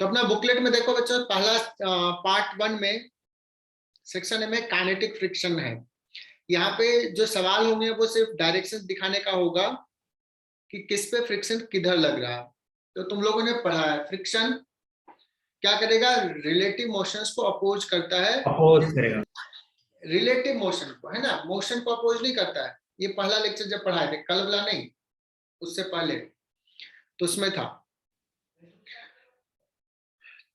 तो अपना बुकलेट में देखो बच्चों, पहला पार्ट 1 में सेक्शन ए में काइनेटिक फ्रिक्शन है। यहाँ पे जो सवाल होंगे वो सिर्फ डायरेक्शन दिखाने का होगा कि किस पे फ्रिक्शन किधर लग रहा है। तो तुम लोगों ने पढ़ा है फ्रिक्शन क्या करेगा, रिलेटिव मोशंस को अपोज करता है, अपोज करेगा रिलेटिव मोशन को, है ना, मोशन को अपोज नहीं करता है। ये पहला लेक्चर जब पढ़ाए थे, कल वाला नहीं, उससे पहले, तो उसमें था।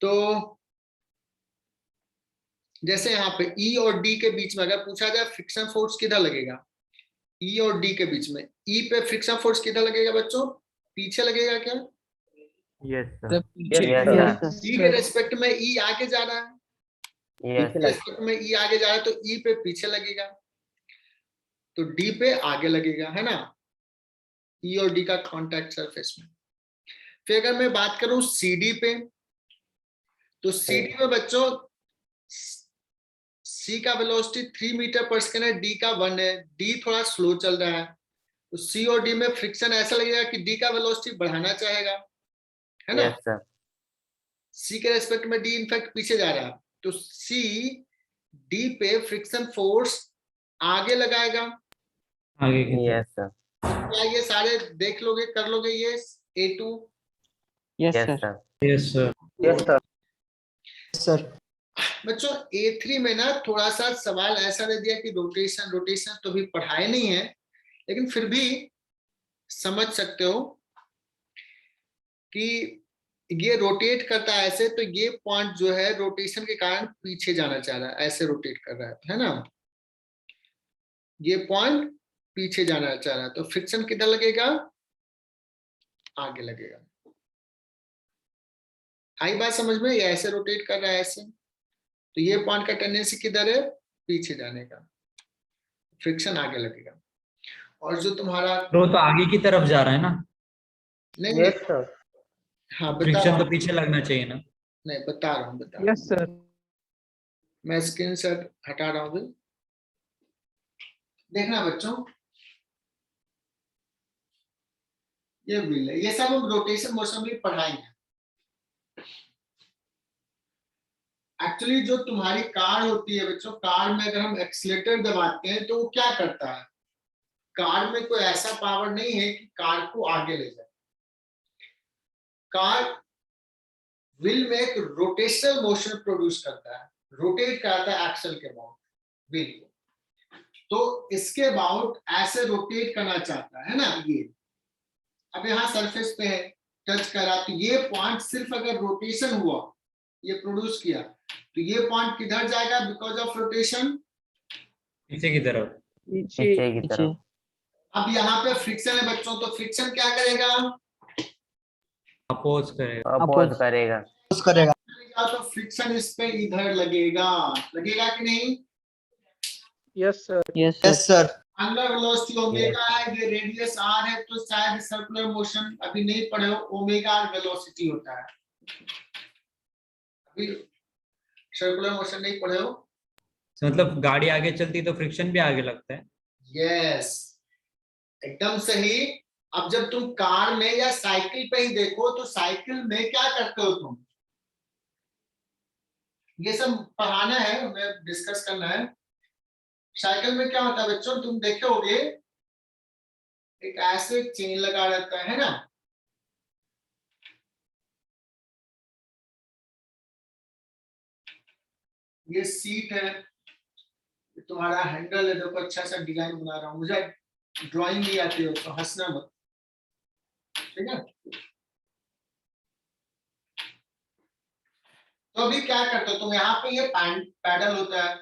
तो जैसे यहाँ पे E और D के बीच में अगर पूछा जाए फ्रिक्शन फोर्स किधर लगेगा, E और D के बीच में, E पे फ्रिक्शन फोर्स किधर लगेगा बच्चों, पीछे लगेगा क्या? यस सर, D के रेस्पेक्ट में E आगे जा रहा है, यस रेस्पेक्ट में E आगे जा रहा है, तो E पे पीछे लगेगा, तो D पे आगे लगेगा, है ना, E और D का कॉन्टैक्ट सरफेस में। फिर अगर मैं बात करूं CD पे, तो CD में बच्चों C का वेलोसिटी 3 मीटर पर सेकेंड है, D का 1 है, D थोड़ा स्लो चल रहा है, तो C और D में फ्रिक्शन ऐसा लगेगा कि D का वेलोसिटी बढ़ाना चाहेगा, है ना। यस सर, C के रेस्पेक्ट में D इनफैक्ट पीछे जा रहा है, तो C D पे फ्रिक्शन फोर्स आगे लगाएगा। आगे की यस सर, क्या ये सारे देख लोगे, कर लोगे ये A2? Yes sir, yes sir yes sir, बच्चों A3 में ना थोड़ा सा सवाल ऐसा दे दिया कि रोटेशन रोटेशन तो भी पढ़ाए नहीं है, लेकिन फिर भी समझ सकते हो कि ये रोटेट करता है ऐसे, तो ये पॉइंट जो है रोटेशन के कारण पीछे जाना चाह रहा है, ऐसे रोटेट कर रहा है ना, ये पॉइंट पीछे जाना चाह रहा है, तो फ्रिक्शन किधर लगेगा, आगे लगेगा। आई बात समझ में, ये ऐसे रोटेट कर रहा है ऐसे, तो ये पॉइंट का टेंडेंसी किधर है, पीछे जाने का, फ्रिक्शन आगे लगेगा। और जो तुम्हारा तो आगे की तरफ जा रहा है ना, नहीं यस सर, हाँ बता फ्रिक्शन रहा तो हूँ, पीछे लगना चाहिए ना। नहीं बता रहा हूँ, बता रहा हूँ। Yes sir. मैं स्क्रीन शॉट हटा रहा हूँ, देखना बच्चों, ये व्हील है, ये सब हम रोटेशन मोशन भी पढ़ाएंगे। एक्चुअली जो तुम्हारी कार होती है बच्चों, कार में अगर हम एक्सीलेटर दबाते हैं तो वो क्या करता है, कार में कोई ऐसा पावर नहीं है कि कार को आगे ले जाए। कार व्हील में एक रोटेशनल मोशन प्रोड्यूस करता है, रोटेट करता है एक्सल के अबाउट व्हील को, तो इसके अबाउट ऐसे रोटेट करना चाहता है ना। ये अब यहाँ सरफेस पे है, टच करा, तो ये पॉइंट सिर्फ अगर रोटेशन हुआ, ये प्रोड्यूस किया, तो ये पॉइंट किधर जाएगा, बिकॉज ऑफ रोटेशन पीछे की तरफ, पीछे की तरफ। अब यहाँ पे फ्रिक्शन है बच्चों, तो फ्रिक्शन क्या करेगा, अपोज करेगा, अपोज करेगा, तो फ्रिक्शन इस पे इधर लगेगा, लगेगा कि नहीं। Yes sir. यस सर, अंदर वेलोसिटी ओमेगा है, ये रेडियस आर है, तो शायद सर्कुलर मोशन अभी नहीं पढ़े हो, ओमेगा वेलोसिटी होता है, अभी सर्कुलर मोशन नहीं पढ़े हो। मतलब गाड़ी आगे चलती तो फ्रिक्शन भी आगे लगता है। यस, एकदम सही। अब जब तुम कार में या साइकिल पे ही देखो, तो साइकिल में क्या करते हो तुम, ये सब पढ़ाना है, हमें डिस्कस करना है। साइकिल में क्या होता है बच्चों, तुम देखे होगे एक ऐसे चेन लगा रहता है ना, ये सीट है, ये तुम्हारा हैंडल है, देखो अच्छा सा डिजाइन बना रहा हूं, मुझे ड्राइंग नहीं आती हो तो हंसना मत, ठीक है। तो अभी क्या करते हो तुम, यहाँ पे ये पैडल होता है,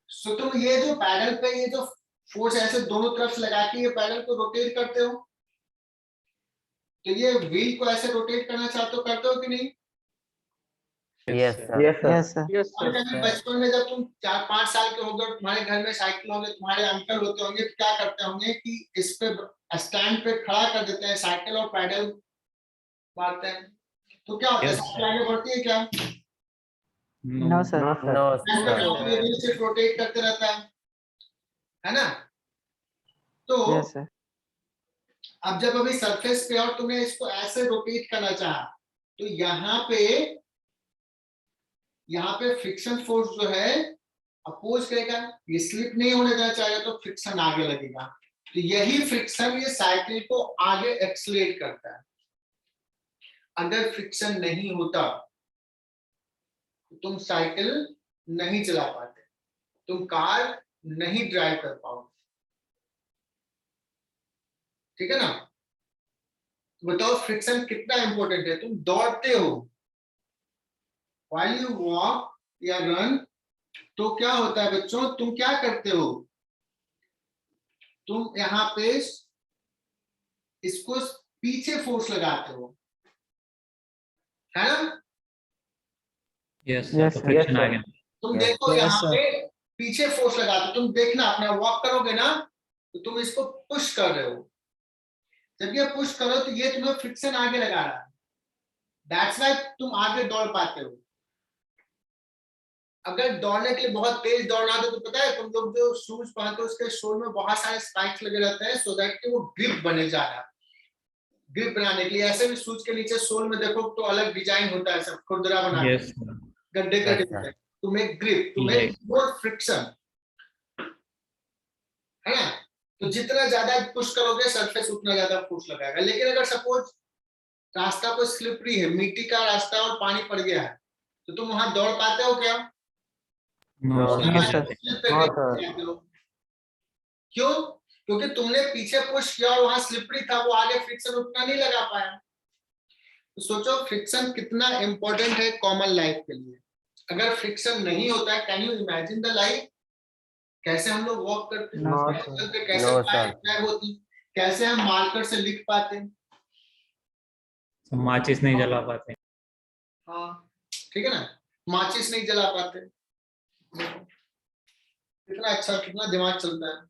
सो तुम ये जो पैडल पे ये जो फोर्स ऐसे दोनों तरफ से लगा के ये पैडल को रोटेट करते हो, तो ये व्हील को ऐसे रोटेट करना चाहते हो, करते हो कि नहीं। Yes sir, yes sir, yes और सर। कभी बचपन में जब तुम 4-5 साल के होगे और तुम्हारे घर में साइकिल होंगे, तुम्हारे अंकल होते होंगे, तो क्या करते होंगे कि इस पे स्टैंड पे खड़ा कर देते हैं साइकिल और पैडल मारते हैं, तो क्या होता है, साइकिल आगे बढ़ती है क्या, no sir, no sir, wheel सिर्फ रोटेट करते रहता है ना। तो यस सर, अब जब अभी सरफेस पे और तुमने इसको ऐसे रोटेट करना चाहा, तो यहाँ पे फ्रिक्शन फोर्स जो है अपोज करेगा, ये स्लिप नहीं होने देना चाहेगा तो फ्रिक्शन आगे लगेगा। तो यही फ्रिक्शन ये साइकिल को आगे एक्सलेट करता है। अगर फ्रिक्शन नहीं होता तो तुम साइकिल नहीं चला पाते, तुम कार नहीं ड्राइव कर पाओगे। ठीक है ना? तो बताओ फ्रिक्शन कितना इंपॉर्टेंट है। तुम दौड़ते हो, व्हाइल यू वॉक या रन, तो क्या होता है बच्चों, तुम क्या करते हो, तुम यहाँ पे इसको पीछे फोर्स लगाते हो, है ना? यस Yes, तो sir. फ्रिक्शन Yes, आ sir. गया। तुम Yes. देखो Yes, यहाँ sir. पे पीछे फोर्स लगाते हो, तुम देखना अपना वॉक करोगे ना, तो तुम इसको पुश कर रहे हो। जब ये पुश करो तो ये तुम्हें फ्रिक्शन आगे लगा रहा है, दैट्स व्हाई तुम आगे दौड़ पाते हो। अगर दौड़ने के लिए बहुत तेज दौड़ना हो तो पता है तुम लोग जो शूज पहनते हो उसके सोल में बहुत सारे स्पाइक्स लगे रहते हैं, सो दैट कि वो ग्रिप बने ज्यादा। ग्रिप बनाने के लिए ऐसे भी शूज के नीचे सोल में देखो तो अलग डिजाइन होता है, सब खुरदरा बनाते हैं, यस गड्ढे Yes, गड्ढे sir. To make grip, to Yes. Make more friction, है ना? तो जितना ज्यादा पुश करोगे सरफेस उतना ज्यादा फोर्स लगाएगा। लेकिन अगर सपोज रास्ता कोई स्लिपरी है, मिट्टी का रास्ता और पानी पड़ गया है, तो तुम वहां दौड़ पाते हो क्या? No No, sir. sir. No, क्यों? क्योंकि तुमने पीछे पुश किया और वहां स्लिपरी था, वो आगे फ्रिक्शन उतना नहीं लगा पाया। तो सोचो फ्रिक्शन कितना इंपॉर्टेंट है कॉमन लाइफ के लिए। अगर फ्रिक्शन नहीं होता है, can you imagine the life? कैसे हम लोग वॉक करते, No, कैसे sir. चलते, कैसे No, बाइक sir. ड्राइव होती, कैसे हम मार्कर से लिख पाते। माचिस नहीं जला पाते। हाँ, ठीक है ना, माचिस नहीं जला पाते। कितना अच्छा, कितना दिमाग चलता है।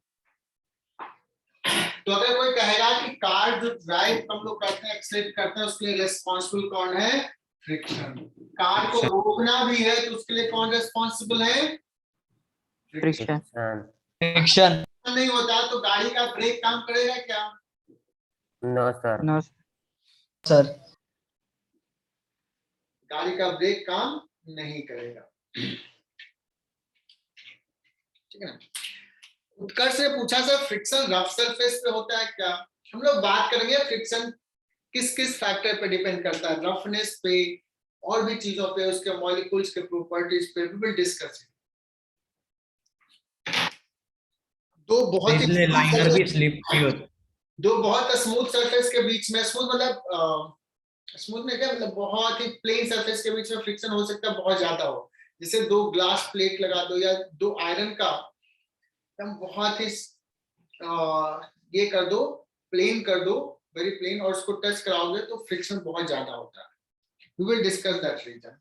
तो अगर कोई कहेगा कि कार जो ड्राइव हम लोग करते हैं, एक्सीलरेट करते हैं, उसके लिए रिस्पॉन्सिबल कौन है? फ्रिक्शन। कार को रोकना भी है तो उसके लिए कौन रिस्पॉन्सिबल है? फ्रिक्शन। Friction. नहीं होता तो गाड़ी का ब्रेक काम करेगा क्या? No, sir. No, sir. गाड़ी का ब्रेक काम नहीं करेगा। ठीक है ना? उत्कर्ष ने पूछा सर फ्रिक्शन रफ सरफेस पे होता है क्या? हम लोग बात करेंगे फ्रिक्शन किस किस फैक्टर पे डिपेंड करता है, रफनेस पे और भी चीजों पे, उसके मॉलिक्यूल्स के प्रॉपर्टीज पे भी विल डिस्कस। दो बहुत इसलिए लाइनर भी स्लिपरी होता है। दो बहुत स्मूथ सरफेस के बीच में, स्मूथ मतलब स्मूथ में क्या मतलब, बहुत ही प्लेन सरफेस के बीच में फ्रिक्शन हो सकता है बहुत ज्यादा हो। जैसे दो ग्लास प्लेट लगा दो या दो आयरन का एकदम बहुत ही ये कर दो, प्लेन कर दो, वेरी प्लेन, और उसको टच कराओगे तो फ्रिक्शन बहुत ज्यादा होता है। We will discuss that reason.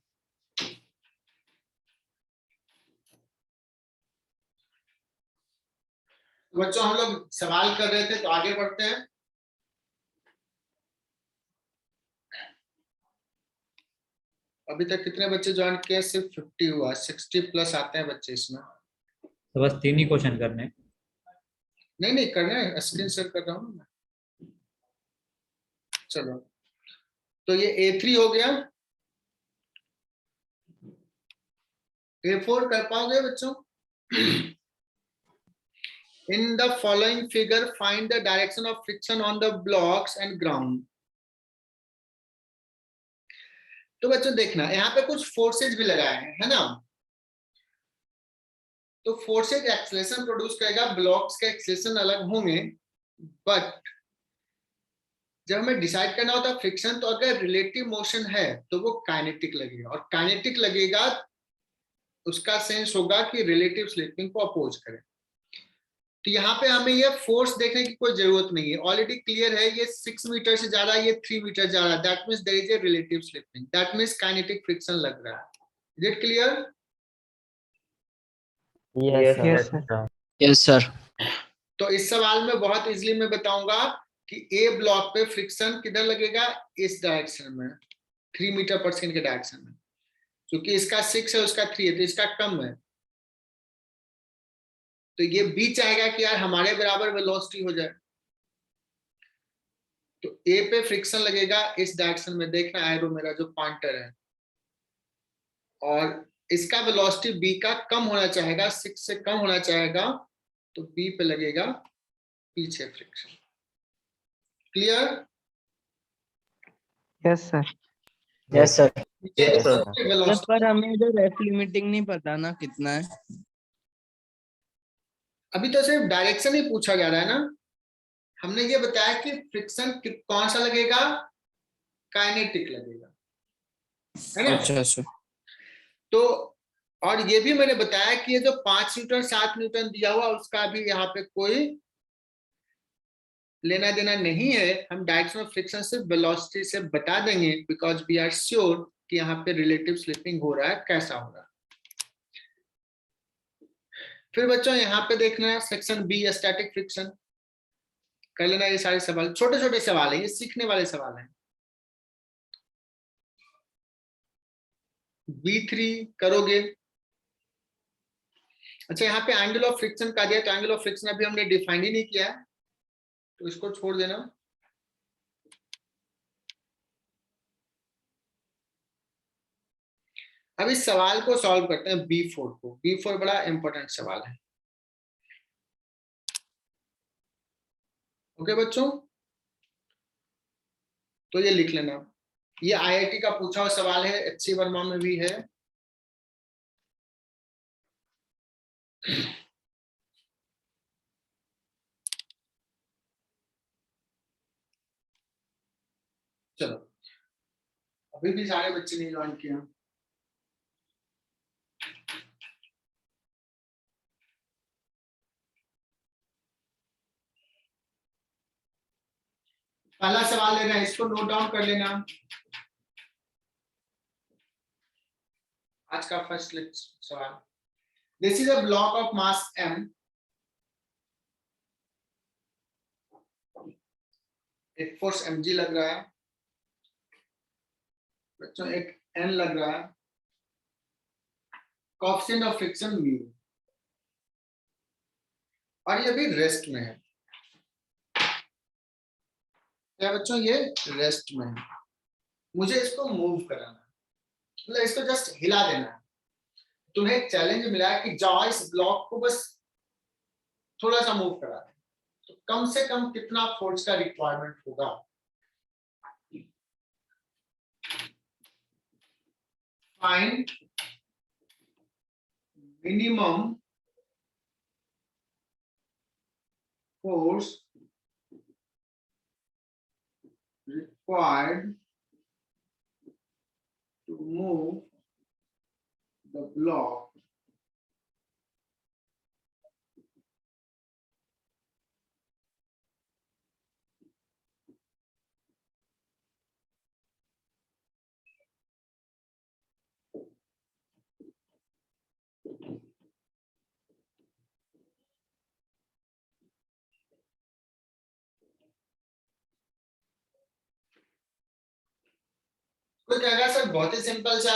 बच्चों हम लोग सवाल कर रहे थे तो आगे बढ़ते हैं। अभी तक कितने बच्चे ज्वाइन किए? सिर्फ 50 हुआ, 60 प्लस आते हैं बच्चे इसमें। तो बस 3 ही क्वेश्चन करने हैं। नहीं करना है, स्क्रीन शेयर कर रहा हूँ मैं। चलो तो ये A3 हो गया। A4 कर पाओगे बच्चों? In the following figure, find the direction of friction on the blocks and ground. तो बच्चों देखना यहाँ पे कुछ फोर्सेज भी लगाए हैं, है ना? तो फोर्सेज एक्सेलरेशन प्रोड्यूस करेगा, ब्लॉक्स के एक्सेलरेशन अलग होंगे, बट जब हमें डिसाइड करना होता है फ्रिक्शन, तो अगर रिलेटिव मोशन है तो वो काइनेटिक लगेगा, और काइनेटिक लगेगा उसका सेंस होगा कि रिलेटिव स्लिपिंग को अपोज करें। तो यहाँ पे हमें ये फोर्स देखने की कोई जरूरत नहीं है, ऑलरेडी क्लियर है, ये 6 मीटर से ज्यादा, ये 3 मीटर जा रहा है, that means there is a relative slipping, that means kinetic friction लग रहा है। Is it clear? Yes, Yes, sir. sir. Yes, sir. तो इस सवाल में बहुत इजीली मैं बताऊंगा कि ए ब्लॉक पे फ्रिक्शन किधर लगेगा? इस डायरेक्शन में, 3 मीटर पर सेकेंड के डायरेक्शन में, क्योंकि इसका 6 है उसका 3 है तो इसका कम है, तो ये बी चाहेगा कि यार हमारे बराबर वेलोसिटी हो जाए। तो ए पे फ्रिक्शन लगेगा इस डायरेक्शन में, देखना एरो मेरा जो पॉइंटर है, और इसका वेलोसिटी बी का कम होना चाहेगा, 6 से कम होना चाहेगा, तो बी पे लगेगा पीछे friction. Clear? Yes, sir. Yes, sir. Yes, sir. Velocity पर हमें इधर रेफ लिमिटिंग नहीं पता ना कितना है। अभी तो सिर्फ डायरेक्शन ही पूछा जा रहा है ना, हमने ये बताया कि फ्रिक्शन कौन सा लगेगा, काइनेटिक लगेगा, है ना? अच्छा। तो और ये भी मैंने बताया कि ये जो 5 न्यूटन 7 न्यूटन दिया हुआ उसका भी यहाँ पे कोई लेना देना नहीं है, हम डायरेक्शन ऑफ फ्रिक्शन से वेलोसिटी से बता देंगे, बिकॉज वी आर श्योर कि यहाँ पे रिलेटिव स्लिपिंग हो रहा है, कैसा हो रहा है। फिर बच्चों यहाँ पे देखना है सेक्शन बी स्टैटिक फ्रिक्शन, कर लेना ये सारे सवाल, छोटे छोटे सवाल है, ये सीखने वाले सवाल हैं। B3 करोगे। अच्छा यहाँ पे एंगल ऑफ फ्रिक्शन का दिया, तो एंगल ऑफ फ्रिक्शन अभी हमने डिफाइन ही नहीं किया है, तो इसको छोड़ देना। अब इस सवाल को सॉल्व करते हैं B4 को। B4 बड़ा इंपॉर्टेंट सवाल है। ओके बच्चों, तो ये लिख लेना, ये IIT का पूछा हुआ सवाल है, HC वर्मा में भी है। चलो, अभी भी सारे बच्चे नहीं ज्वाइन किया। पहला सवाल लेना है, इसको नोट डाउन कर लेना। आज का फर्स्ट सवाल, this is a block of mass m, एक फोर्स mg लग रहा है बच्चों, एक n लग रहा है, कोएफिशिएंट ऑफ फ्रिक्शन म्यू, और ये भी रेस्ट में है। क्या बच्चों, ये रेस्ट में है, मुझे इसको मूव कराना है, मतलब इसको जस्ट हिला देना है। तुम्हें एक चैलेंज मिला है कि जाओ इस ब्लॉक को बस थोड़ा सा मूव करा दे, तो कम से कम कितना फोर्स का रिक्वायरमेंट होगा। Find minimum force required to move the block कोई कहेगा सर बहुत ही सिंपल सा,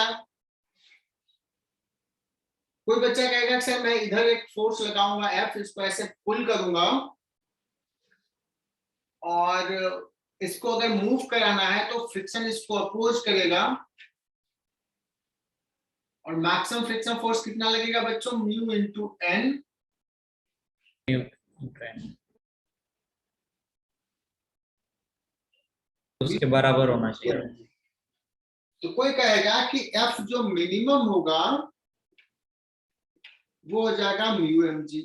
कोई बच्चा कहेगा सर मैं इधर एक फोर्स लगाऊंगा F, इसको ऐसे पुल करूंगा और इसको अगर मूव कराना है तो फ्रिक्शन इसको अपोज करेगा, और मैक्सिमम फ्रिक्शन फोर्स कितना लगेगा बच्चों, म्यू इंटू n। उसके बराबर होना चाहिए। तो कोई कहेगा कि F जो मिनिमम होगा वो हो जाएगा म्यू mg।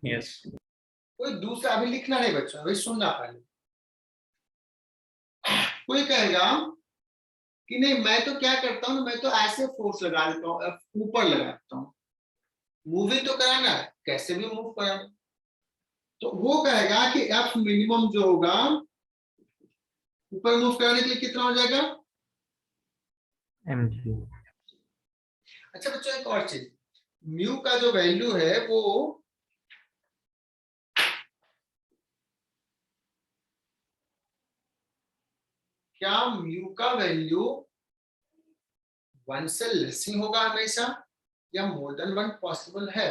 यस, कोई दूसरा, अभी लिखना नहीं बच्चों, अभी सुनना पहले। कोई कहेगा कि नहीं मैं तो क्या करता हूं, मैं तो ऐसे फोर्स लगा देता हूं, ऊपर लगा देता हूं, मूव ही तो कराना है, कैसे भी मूव कराना। तो वो कहेगा कि F मिनिमम जो होगा ऊपर मूव कराने के लिए कितना हो जाएगा, mg। अच्छा बच्चों एक और चीज, म्यू का जो वैल्यू है वो क्या म्यू का वैल्यू 1 से लेस ही होगा हमेशा, या मोर देन 1 पॉसिबल है?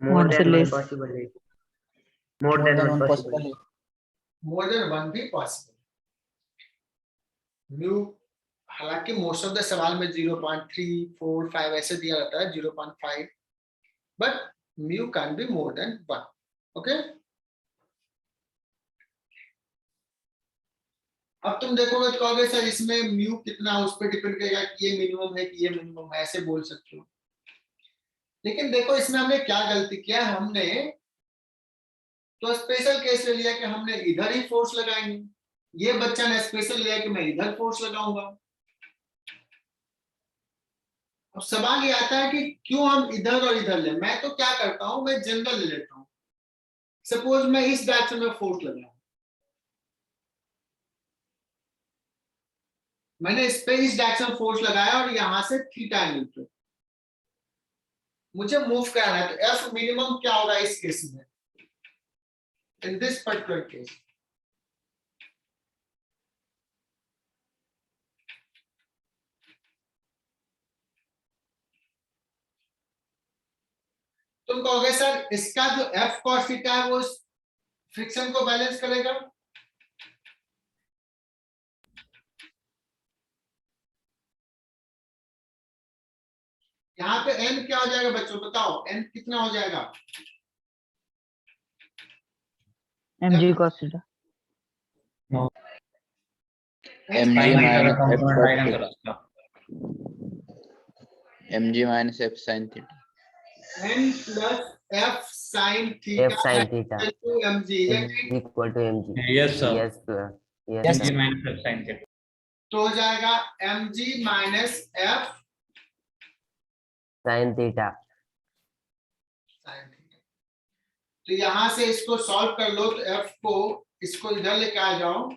More One से than one less. possible है। more More than than one one possible. possible. More than one भी पॉसिबल। म्यू हालांकि मोस्ट ऑफ द सवाल में 0.345 ऐसे दिया रहता है 0.5, but mu can be more than one. Okay, अब तुम देखोगे तो कहोगे सर इसमें म्यू कितना उस पर डिपेंड करेगा कि ये मिनिमम है कि ये मिनिमम है, ऐसे बोल सकते हो। लेकिन देखो इसमें हमने क्या गलती किया, हमने तो स्पेशल केस ले लिया कि हमने इधर ही फोर्स लगाएंगे। ये बच्चा ने स्पेशल लिया कि मैं इधर फोर्स लगाऊंगा। अब सवाल ये आता है कि क्यों हम इधर और इधर ले। मैं तो क्या करता हूं, मैं जनरल ले लेता हूं। सपोज मैं इस डायरेक्शन में फोर्स लगाऊं, मैंने इस पे इस डायरेक्शन फोर्स लगाया और यहां से थीटा एंगल पे मुझे मूव करना है, तो एफ मिनिमम क्या होगा इस केस में, इन दिस पर्टिकुलर केस। तुम कहोगे सर इसका जो एफ कॉस थीटा है वो फ्रिक्शन को बैलेंस करेगा। यहाँ पे एन क्या हो जाएगा बच्चों, बताओ एन कितना हो जाएगा। mg cos theta. mg Sin theta minus का f component cos आएगा ना theta. सर उसका। mg minus f sin theta. N plus F sine F theta sin theta to M G, is equal to mg. Yes sir, Yes, sir. Yes, Yes, mg sir. minus f sin theta। तो हो जाएगा M G minus F Sin theta. Sine theta. तो यहां से इसको solve कर लो, तो F को इसको इधर लेके आ जाओ,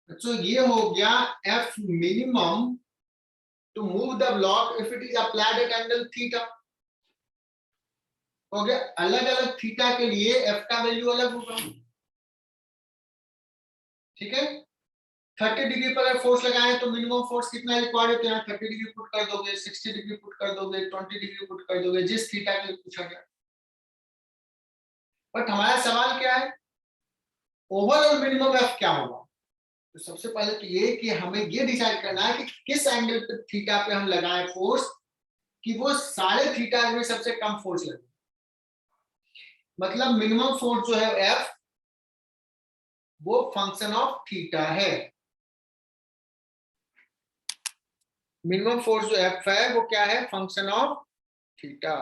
तो ये हो गया F minimum to move the block if it is applied at angle theta. हो गया, अलग अलग थीटा के लिए एफ का वैल्यू अलग होगा। ठीक है, 30 डिग्री पर अगर फोर्स लगाए तो मिनिमम फोर्स कितना रिक्वायर्ड है, तो यहाँ 30 डिग्री पुट कर दोगे, 60 डिग्री पुट कर दोगे, 20 डिग्री पुट कर दोगे, जिस थीटा के लिए पूछा गया। बट हमारा सवाल क्या है, ओवरऑल मिनिमम एफ क्या होगा। तो सबसे पहले तो ये कि हमें ये डिसाइड करना है कि किस एंगल पे थीटा पे हम लगाएं फोर्स, कि वो सारे थीटा में सबसे कम फोर्स लगे। मतलब मिनिमम फोर्स जो है एफ, वो फंक्शन ऑफ थीटा है। मिनिमम फोर्स जो एफ है वो क्या है, फंक्शन ऑफ थीटा।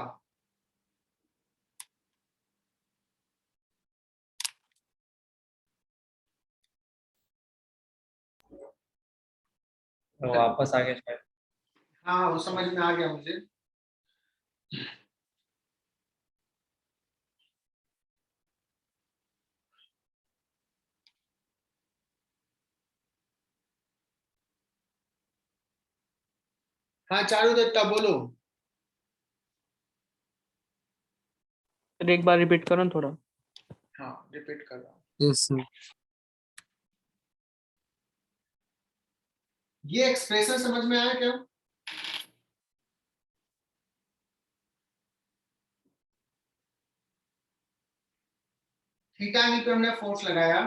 तो वापस आ गया शायद। हाँ वो समझ में आ गया मुझे। हाँ चारू दत्ता बोलो। एक बार रिपीट करो ना थोड़ा। हाँ रिपीट कर रहा हूँ। Yes sir. ये एक्सप्रेशन समझ में आया क्या। थीटा एंगल पे हमने फोर्स लगाया,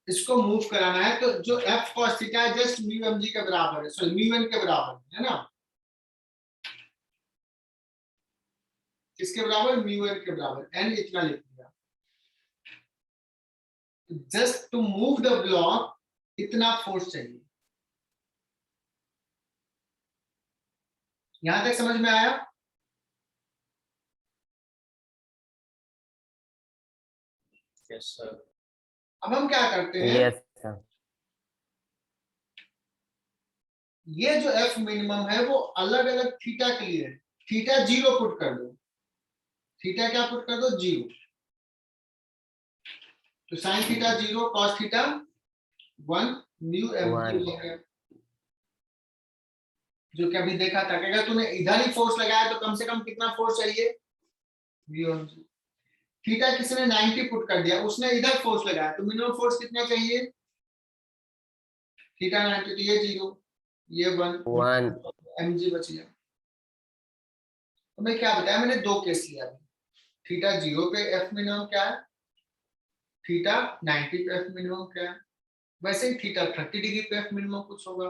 इसको मूव कराना है, तो जो एफ कॉस थीटा है जस्ट म्यू एम जी के बराबर है, सॉरी म्यू एन के बराबर है ना। किसके बराबर, म्यू एन के बराबर, एन इतना लिख दिया। Just to move the block इतना फोर्स चाहिए। यहां तक समझ में आया। Yes sir. अब हम क्या करते हैं, Yes, sir. ये जो एफ मिनिमम है वो अलग अलग थीटा के लिए है। थीटा 0 पुट कर दो, थीटा क्या पुट कर दो, 0। तो sine theta 0, cos theta 1, mu M G One. हो गया। जो कि अभी देखा था कि अगर तूने इधर ही फोर्स लगाया तो कम से कम कितना फोर्स चाहिए, V1 थीटा किसी ने 90 पुट कर दिया, उसने इधर फोर्स लगाया तो मिनिमम फोर्स कितना चाहिए, थीटा 90, तो ये 0, ये 1 mg बच गया। तो मैं क्या बताया, मैंने दो केस लिया, थीटा 0 पे एफ मिनिमम क्या है, थीटा 90 पे एफ मिनिमम क्या है, वैसे ही थीटा 30 डिग्री पे एफ मिनिमम कुछ होगा,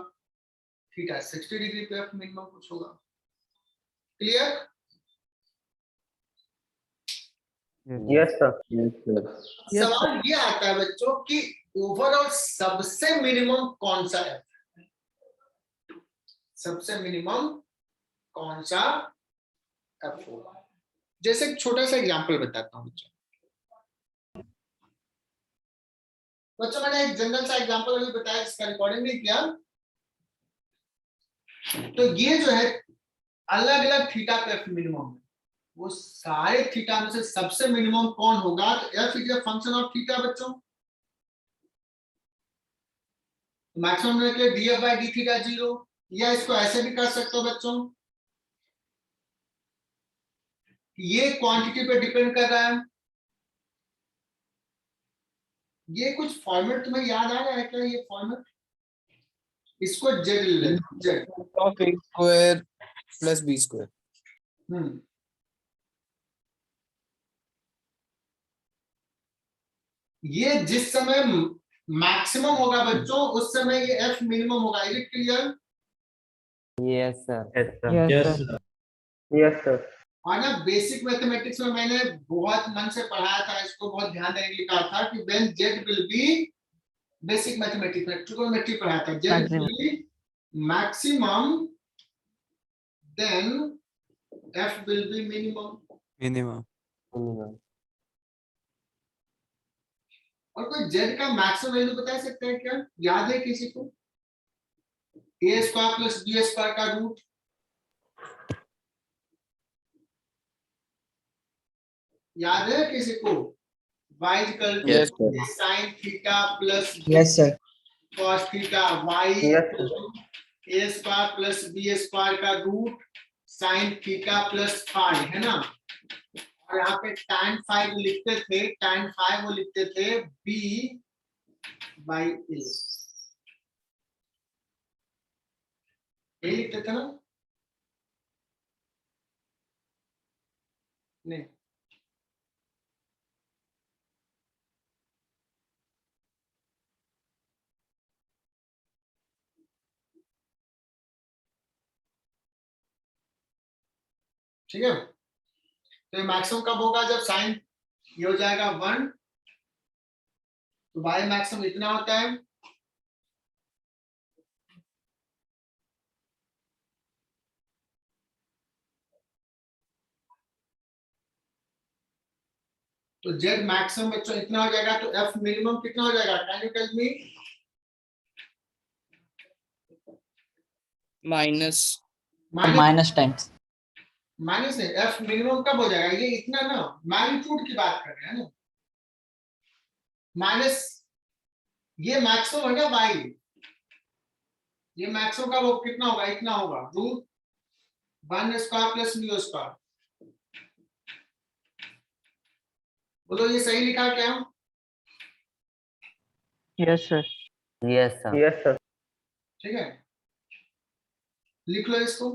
थीटा 60 डिग्री पे एफ मिनिमम कुछ होगा। Clear? Yes sir. Yes, sir. Yes, सवाल ये आता है बच्चों कि ओवरऑल सबसे मिनिमम कौन सा है, सबसे मिनिमम कौन सा एफ होगा। जैसे एक छोटा सा एग्जांपल बताता हूँ बच्चों, मैंने एक जनरल सा एग्जांपल अभी बताया जिसका रिकॉर्डिंग नहीं किया। तो ये जो है अलग अलग थीटा पे एफ मिनिमम है, वो सारे थीटा में से सबसे मिनिमम कौन होगा, तो F is a function of theta बच्चों। मैक्सिमम के लिए D F by D theta 0, या इसको ऐसे भी कर सकते हो बच्चों, ये क्वांटिटी पे डिपेंड कर रहा है। ये कुछ फॉर्मेट तुम्हें याद आ रहा है क्या, ये फॉर्मेट, इसको जेड ले लो, Z. of a square plus b square. ये जिस समय मैक्सिमम होगा बच्चों उस समय ये एफ मिनिमम होगा। Is it clear? Yes sir. Yes yes sir. और ना बेसिक मैथमेटिक्स में मैंने बहुत मन से पढ़ाया था, इसको बहुत ध्यान देने के लिए कहा था कि when Z will be, basic mathematics में ट्रिगोनोमेट्री पढ़ाया था, Z will be maximum then F will be minimum. Minimum. और कोई जेड का मैक्सिमम वैल्यू बता सकते हैं क्या, याद है किसी को, A square plus B square का रूट, याद है किसी को, y equal to Yes, sir. sin theta plus Yes, sir. cos theta, y Yes, equal to a square plus b square का root sin theta plus phi, है ना। और यहाँ पे tan फाई वो लिखते थे, tan फाई वो लिखते थे b बाई a, ये लिखते थे ना, नहीं ठीक है। तो मैक्सिमम कब होगा, जब साइन ये हो जाएगा 1, तो y मैक्सिमम इतना होता है, तो z मैक्सिमम बच्चों इतना हो जाएगा, तो f मिनिमम कितना हो जाएगा, can you tell me? Minus. Minus times. Minus नहीं, f मिनिमम कब हो जाएगा, ये इतना ना, मैग्नीट्यूड की बात कर रहे हैं ना, माइनस ये मैक्सिमम है ना y, ये मैक्सिमम का वो कितना होगा, इतना होगा, root 1 square plus mu square. बोलो ये सही लिखा क्या? Yes sir. Yes sir. Yes sir. ठीक है, लिख लो इसको।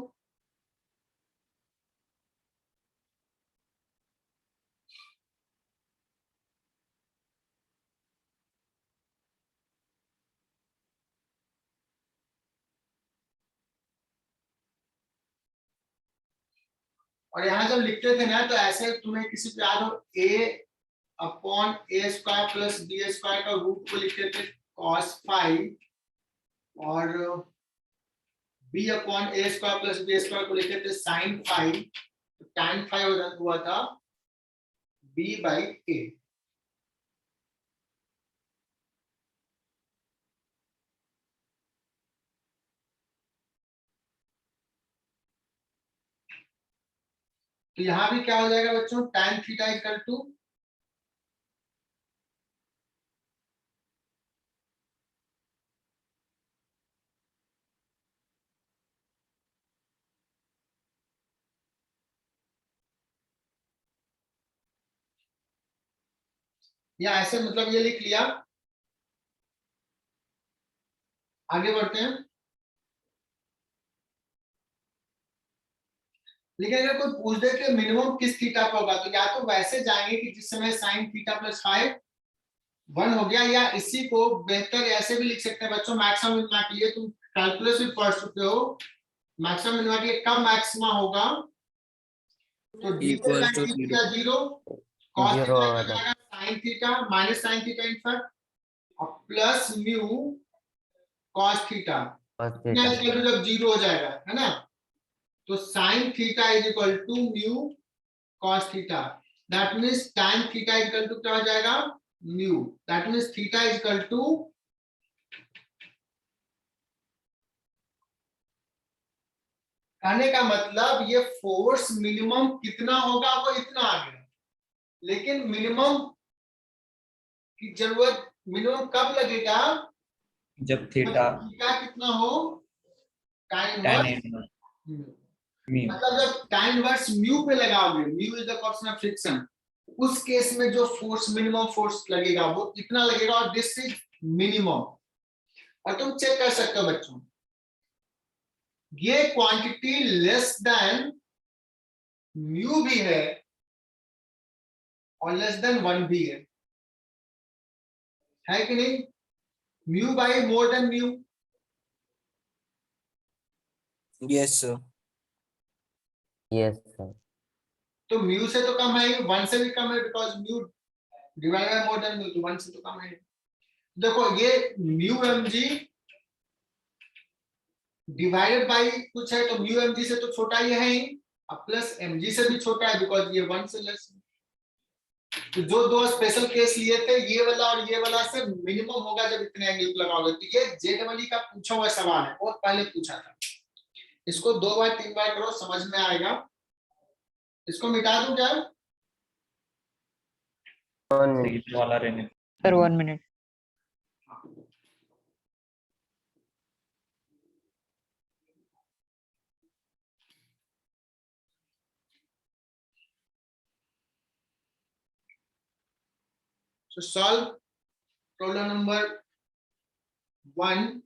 और यहाँ जब लिखते थे ना, तो ऐसे तुम्हें किसी को याद हो, a upon A square plus B square का रूट को लिखते थे cos फाई, और b upon A square plus B square को लिखते थे sin फाई, तो tan फाई हुआ था b बाई ए। तो यहाँ भी क्या हो जाएगा बच्चों, tan थीटा इक्वल टू या ऐसे मतलब ये लिख लिया। आगे बढ़ते हैं। लेकिन अगर कोई पूछ दे कि मिनिमम किस थीटा पर होगा, तो या तो वैसे जाएंगे कि जिस समय साइन थीटा प्लस 5 1 हो गया, या इसी को बेहतर ऐसे भी लिख सकते हैं बच्चों, मैक्सिमम मिनिमा के लिए तुम कैलकुलस भी पढ़ चुके हो। मैक्सिमम मिनिमा के लिए कब मैक्सिमा होगा, तो Equal to 0. 0 cos Zero theta होगा का तब। जाएगा sin theta minus sin theta in fact, और plus mu cos theta, cos ना theta, इक्वल टू जब 0 हो जाएगा, है ना, तो sin theta is equal to mu cos theta. That means tan theta is equal to क्या हो जाएगा, mu. That means theta is equal to, कहने का मतलब ये फोर्स मिनिमम कितना होगा वो इतना आ गया, लेकिन मिनिमम की जरूरत मिनिमम कब लगेगा, जब थीटा थीटा कितना हो, tan tan inverse inverse mu. Mu. मतलब जब tan इनवर्स म्यू पे लगाओगे, mu is the constant of friction, उस केस में जो फोर्स मिनिमम फोर्स लगेगा वो इतना लगेगा, और दिस इज मिनिमम। और तुम चेक कर सकते हो बच्चों, ये क्वांटिटी लेस देन म्यू भी है और लेस देन 1 भी है कि नहीं, mu by more than mu. Yes, sir. yes sir, तो म्यू से तो कम है, 1 से भी कम है, because mu divide by more than mu, तो 1 से तो कम है। देखो ये mu M G divided by कुछ है, तो म्यू एम जी से तो छोटा ही है ही, अब प्लस एम जी से भी छोटा है, बिकॉज ये 1 से लेस है। तो जो दो स्पेशल केस लिए थे, ये वाला और ये वाला, से मिनिमम होगा जब इतने एंगल को लगाओगे। तो ये जेडब्ल्यू का पूछा हुआ सवाल है, बहुत पहले पूछा था, इसको 2 बार 3 बार करो समझ में आएगा। इसको मिटा दूं क्या, 1 minute, ये वाला रहने। Sir, 1 minute. so solve problem number 1.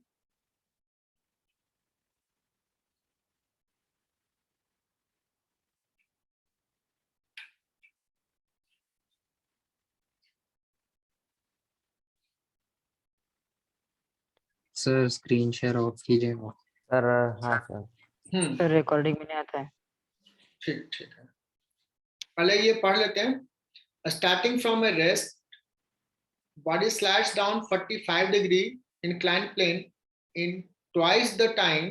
Sir, screen share off कीजिएगा. sir, हाँ sir, Sir, recording में नहीं आता है. ठीक ठीक है, पहले ये पढ़ लेते हैं। Starting from A rest, body slides down 45 degree inclined plane in twice the time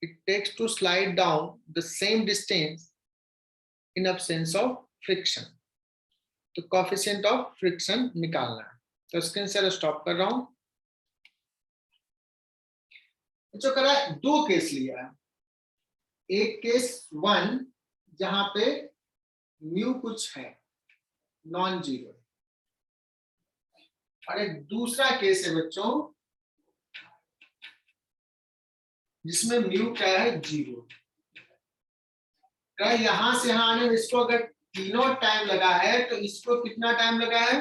it takes to slide down the same distance in absence of friction। तो coefficient of friction निकालना है। तो स्क्रीन से स्टॉप कर रहा हूं। जो करा है, 2 केस लिया है, एक केस 1 जहां पे म्यू कुछ है नॉन जीरो, और एक दूसरा केस है बच्चों जिसमें म्यू क्या है, 0। यहां से यहां आने में इसको अगर तीनों टाइम लगा है, तो इसको कितना टाइम लगा है,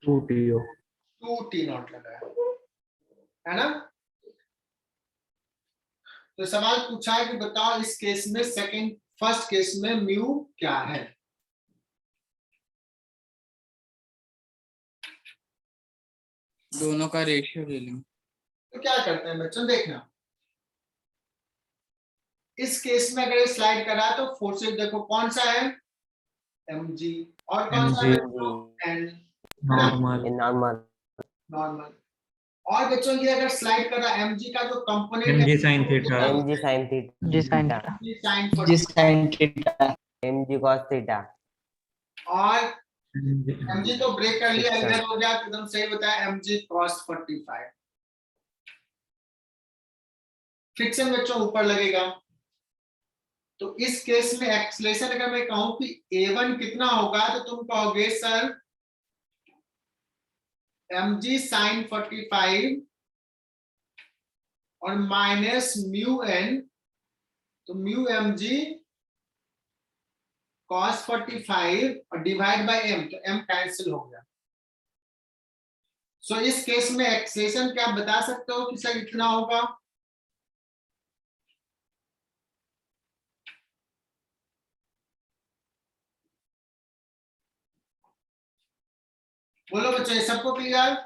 2 टी नॉट लगा है ना। तो सवाल पूछा है कि बताओ इस केस में फर्स्ट केस में म्यू क्या है। दोनों का रेशियो ले लेंगे. तो क्या करते हैं बच्चों, देखना, इस केस में अगर स्लाइड करा तो फोर्सेस देखो कौन सा है, mg, और कौन सा है, n, नॉर्मल normal, नॉर्मल। और बच्चों की अगर स्लाइड करा mg का जो component mg sin theta mg sin theta, G sin theta. sin G sin theta. mg cos theta, और mg तो ब्रेक कर लिया, Friction. इधर हो गया, तो एकदम सही बताया, mg cos 45। फ्रिक्शन बच्चों ऊपर लगेगा, तो इस केस में एक्सेलरेशन अगर मैं कहूं कि a1 कितना होगा, तो तुम कहोगे सर mg sin 45 और माइनस म्यू n, तो म्यू mg cos 45 और डिवाइड बाय m, तो m कैंसिल हो गया। सो इस केस में एक्सेशन क्या आप बता सकते हो कि सर कितना होगा? बोलो बच्चों, ये सबको clear?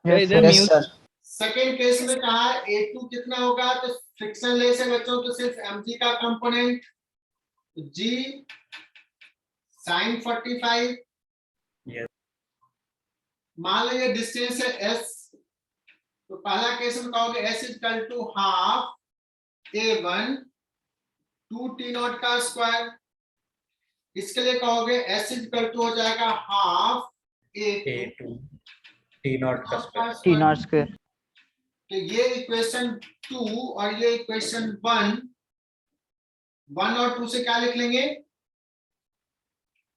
Yes, sir. Second case में कहा A2 कितना होगा, तो फ्रिक्शन लेस है बच्चों, तो सिर्फ mg का कंपोनेंट g sin 45। Yes. मान लो ये डिस्टेंस है s, तो पहला केस में कहोगे s equal to half a1 2 t0 का स्क्वायर। इसके लिए कहोगे s इक्वल टू हो जाएगा half a2 A2 T not का स्क्वायर। T naught square. तो ये इक्वेशन 2 और ये इक्वेशन 1 और 2 से क्या लिख लेंगे?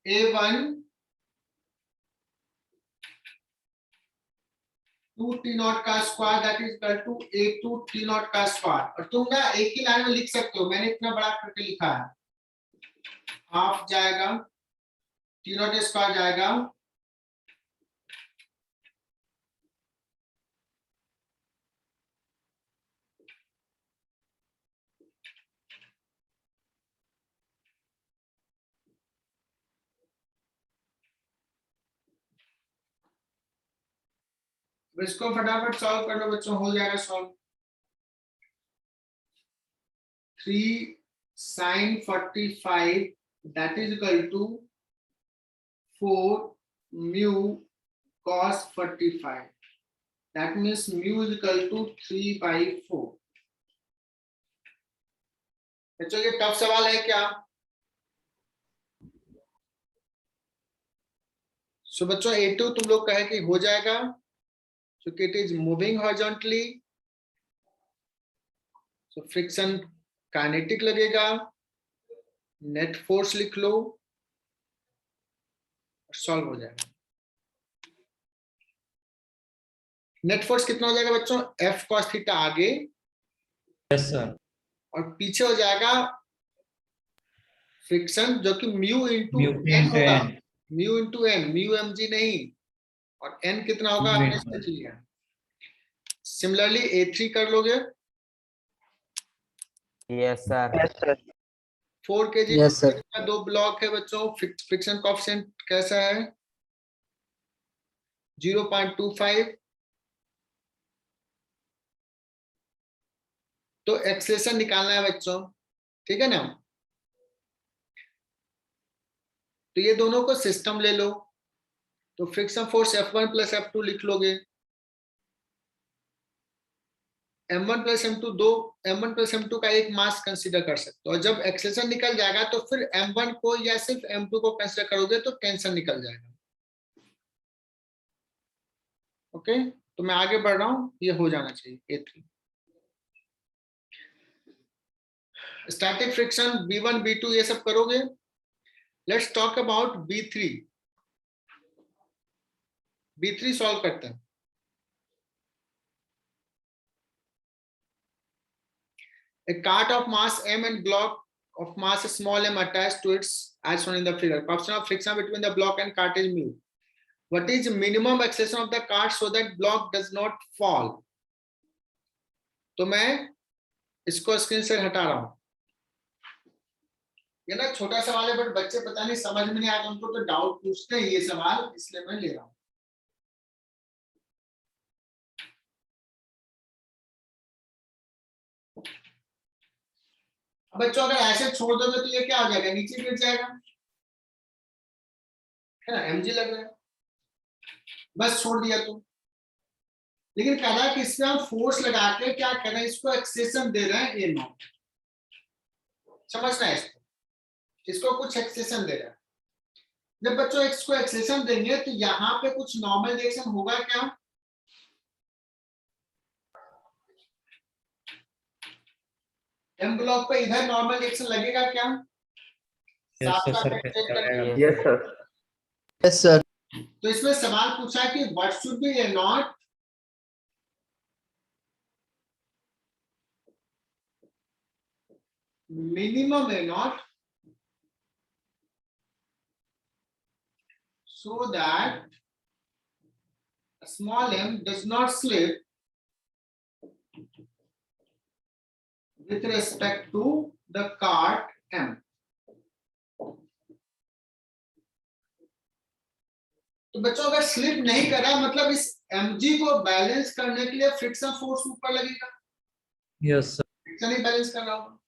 a1 2 t0 का square that is equal to a2 t0 का स्क्वायर। और तुम ना एक ही लाइन में लिख सकते हो, मैंने इतना बड़ा करके लिखा है। हाफ जाएगा t0 स्क्वायर जाएगा इसको फटाफट सॉल्व कर लो बच्चों, हो जाएगा solve. 3 sin 45 that is equal to 4 mu cos 45, that means mu is equal to 3/4। बच्चों ये टफ सवाल है क्या? सो बच्चों A2 तुम लोग कहे कि हो जाएगा क्योंकि it is moving horizontally, so friction kinetic लगेगा, नेट फोर्स लिख लो, सॉल्व हो जाएगा। नेट फोर्स कितना हो जाएगा बच्चों? F cos थीटा आगे यस सर। और पीछे हो जाएगा फ्रिक्शन जो कि mu into mu N into होगा, N. Mu into N, mu mg नहीं, और n कितना होगा म्यू आपने इंटू सोच लिया। सिमिलरली A3 कर लोगे, Yes, sir. Yes, sir. 4 kg Yes, sir. का 2 ब्लॉक है बच्चों, फ्रिक्शन कोएफिशिएंट कैसा है? 0.25। तो एक्सेलेरेशन निकालना है बच्चों, ठीक है ना? तो ये दोनों को सिस्टम ले लो, तो friction force F1 plus F2 लिख लोगे, M1 प्लस M2 दो, M1 प्लस M2 का एक मास कंसीडर कर सकते हो। और जब एक्सेलेरेशन निकल जाएगा तो फिर M1 को या सिर्फ M2 को कंसीडर करोगे तो टेंशन निकल जाएगा। ओके, तो मैं आगे बढ़ रहा हूं, ये हो जाना चाहिए A3। Static friction B1 B2 ये सब करोगे। Let's talk about B3। B3 solve करते हैं। A cart of mass m and block of mass small m attached to its as shown in the figure. Coefficient of friction between the block and cart is mu. What is minimum acceleration of the cart so that block does not fall? तो मैं इसको screen से हटा रहा हूं। ये ना छोटा सवाल है, बट बच्चे पता नहीं समझ में नहीं आता, उनको तो डाउट पूछते हैं ये सवाल, इसलिए मैं ले रहा हूं। बच्चों अगर ऐसे छोड़ दोगे तो ये क्या हो जाएगा? नीचे गिर जाएगा, है ना? mg लग रहा है, बस छोड़ दिया तो। लेकिन कह रहा है कि इसमें हम फोर्स लगा के क्या कर रहे हैं, इसको एक्सेशन दे रहे हैं A0। समझना है इसको, इसको कुछ एक्सेशन दे रहा है। जब बच्चों इसको एक्सेशन देंगे तो यहाँ पे कुछ नॉर्मल रिएक्शन होगा क्या? M ब्लॉक पे इधर नॉर्मल रिएक्शन लगेगा क्या? Yes, sir. Yes, sir. तो इसमें सवाल पूछा है कि what should be A0 minimum A0 so that small m does not slip with respect to the cart m. तो बच्चों अगर स्लिप नहीं कर रहा मतलब इस mg को बैलेंस करने के लिए फ्रिक्शन फोर्स ऊपर लगेगा। Yes sir. फ्रिक्शन ही बैलेंस कर रहा होगा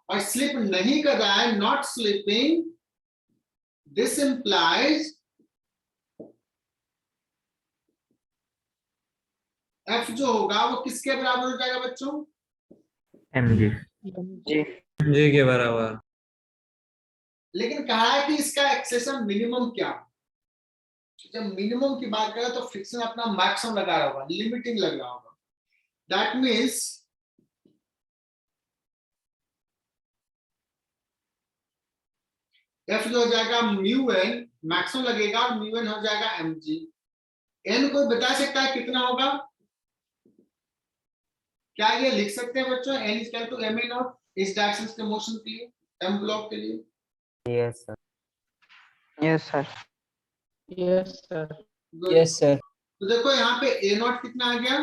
और स्लिप नहीं कर रहा है, not slipping, this implies F जो होगा वो किसके बराबर हो जाएगा बच्चों? mg जी के बराबर। लेकिन कहा है कि इसका एक्सेशन मिनिमम क्या? जब मिनिमम की बात करें तो फ्रिक्शन अपना मैक्सिमम लगा रहा होगा, लिमिटिंग लग रहा होगा। दैट मीन्स F जो हो जाएगा म्यू एन, मैक्सिमम लगेगा और म्यू एन हो जाएगा mg। n को बता सकता है कितना होगा? क्या ये लिख सकते हैं बच्चों? n equal to m a not इस डायरेक्शन के मोशन के लिए, m ब्लॉक के लिए। yes sir Yes, sir. Yes, sir. Yes, sir. तो देखो यहाँ पे a नॉट कितना आ गया?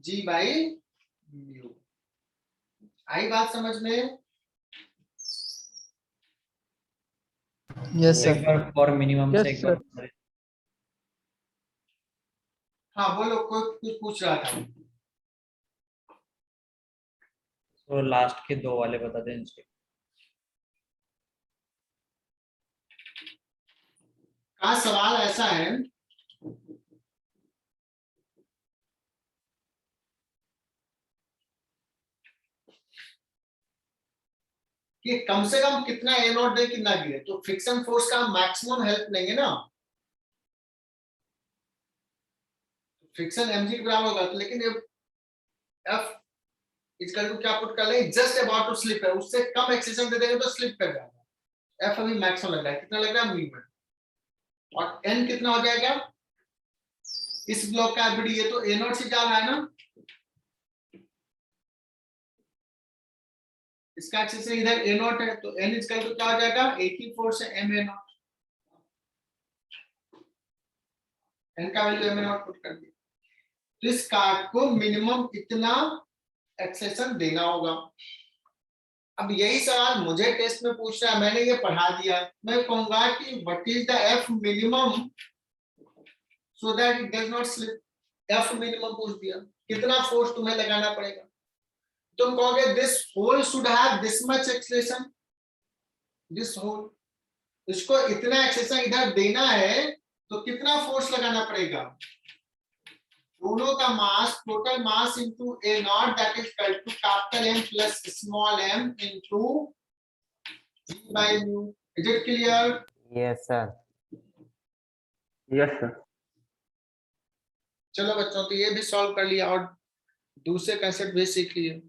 g by mu. आई बात समझ में? Yes, sir. एक बार फॉर मिनिमम Yes, से एक sir. बार। हाँ बोलो, कोई कुछ पूछ रहा था। तो लास्ट के दो वाले बता दें इसके। का सवाल ऐसा है कि कम से कम कितना ए नॉट दे कितना गिरे, तो फ्रिक्शन फोर्स का मैक्सिमम हेल्प लेंगे ना। फ्रिक्शन mg के बराबर होगा, लेकिन F इसका तो क्या पुट कर ले, जस्ट अबाउट टू स्लिप है, उससे कम एक्सेशन दे देंगे तो स्लिप कर जाएगा। F अभी मैक्सिमम लग रहा है, कितना लग रहा है? म्यू। और n कितना हो जाएगा इस ब्लॉक का एबिडी? ये तो ए नॉट से जा रहा है ना, इसका एक्सेशन इधर ए नॉट है, तो n इसका तो क्या हो जाएगा? एक ही फोर्स है m a नॉट, n का value m a not put कर दिया। तो इस कार्ड को मिनिमम इतना एक्सेशन देना होगा। अब यही सवाल मुझे टेस्ट में पूछ रहा है, मैंने ये पढ़ा दिया, मैं कहूंगा कि what is the F minimum so that it does not slip. F minimum पूछ दिया, कितना फोर्स तुम्हें लगाना पड़ेगा? तुम कहोगे this whole should have this much acceleration, this whole, इसको इतना एक्सेलेरेशन इधर देना है तो कितना फोर्स लगाना पड़ेगा? दोनों का mass, total mass into a naught, that is equal to capital M plus small m into g by mu. Is it clear? yes sir Yes, sir. चलो बच्चों, तो ये भी सॉल्व कर लिया और दूसरे कंसेप्ट भी सीख लिए।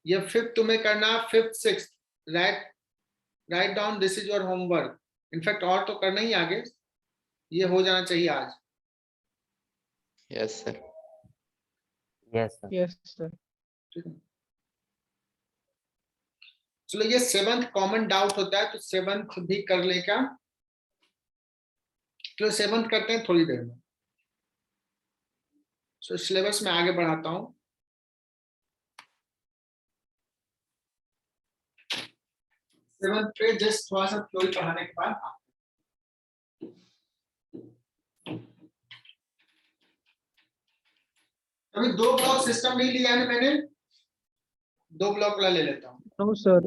ये फिफ्थ तुम्हें करना, fifth sixth write down, this is your homework. In fact और तो करना ही आगे, ये हो जाना चाहिए आज। Yes, sir. yes sir Yes, sir. ठीक है, चलो ये सेवंथ कॉमन डाउट होता है तो सेवंथ भी कर लेगा। तो सेवंथ करते हैं थोड़ी देर में। सो सिलेबस में आगे बढ़ाता हूं। सेवंथ पे जस्ट थोड़ा सा थ्योरी पढ़ाने के बाद अभी 2 ब्लॉक सिस्टम नहीं लिया है मैंने, 2 ब्लॉक वाला ले लेता हूं। No, sir.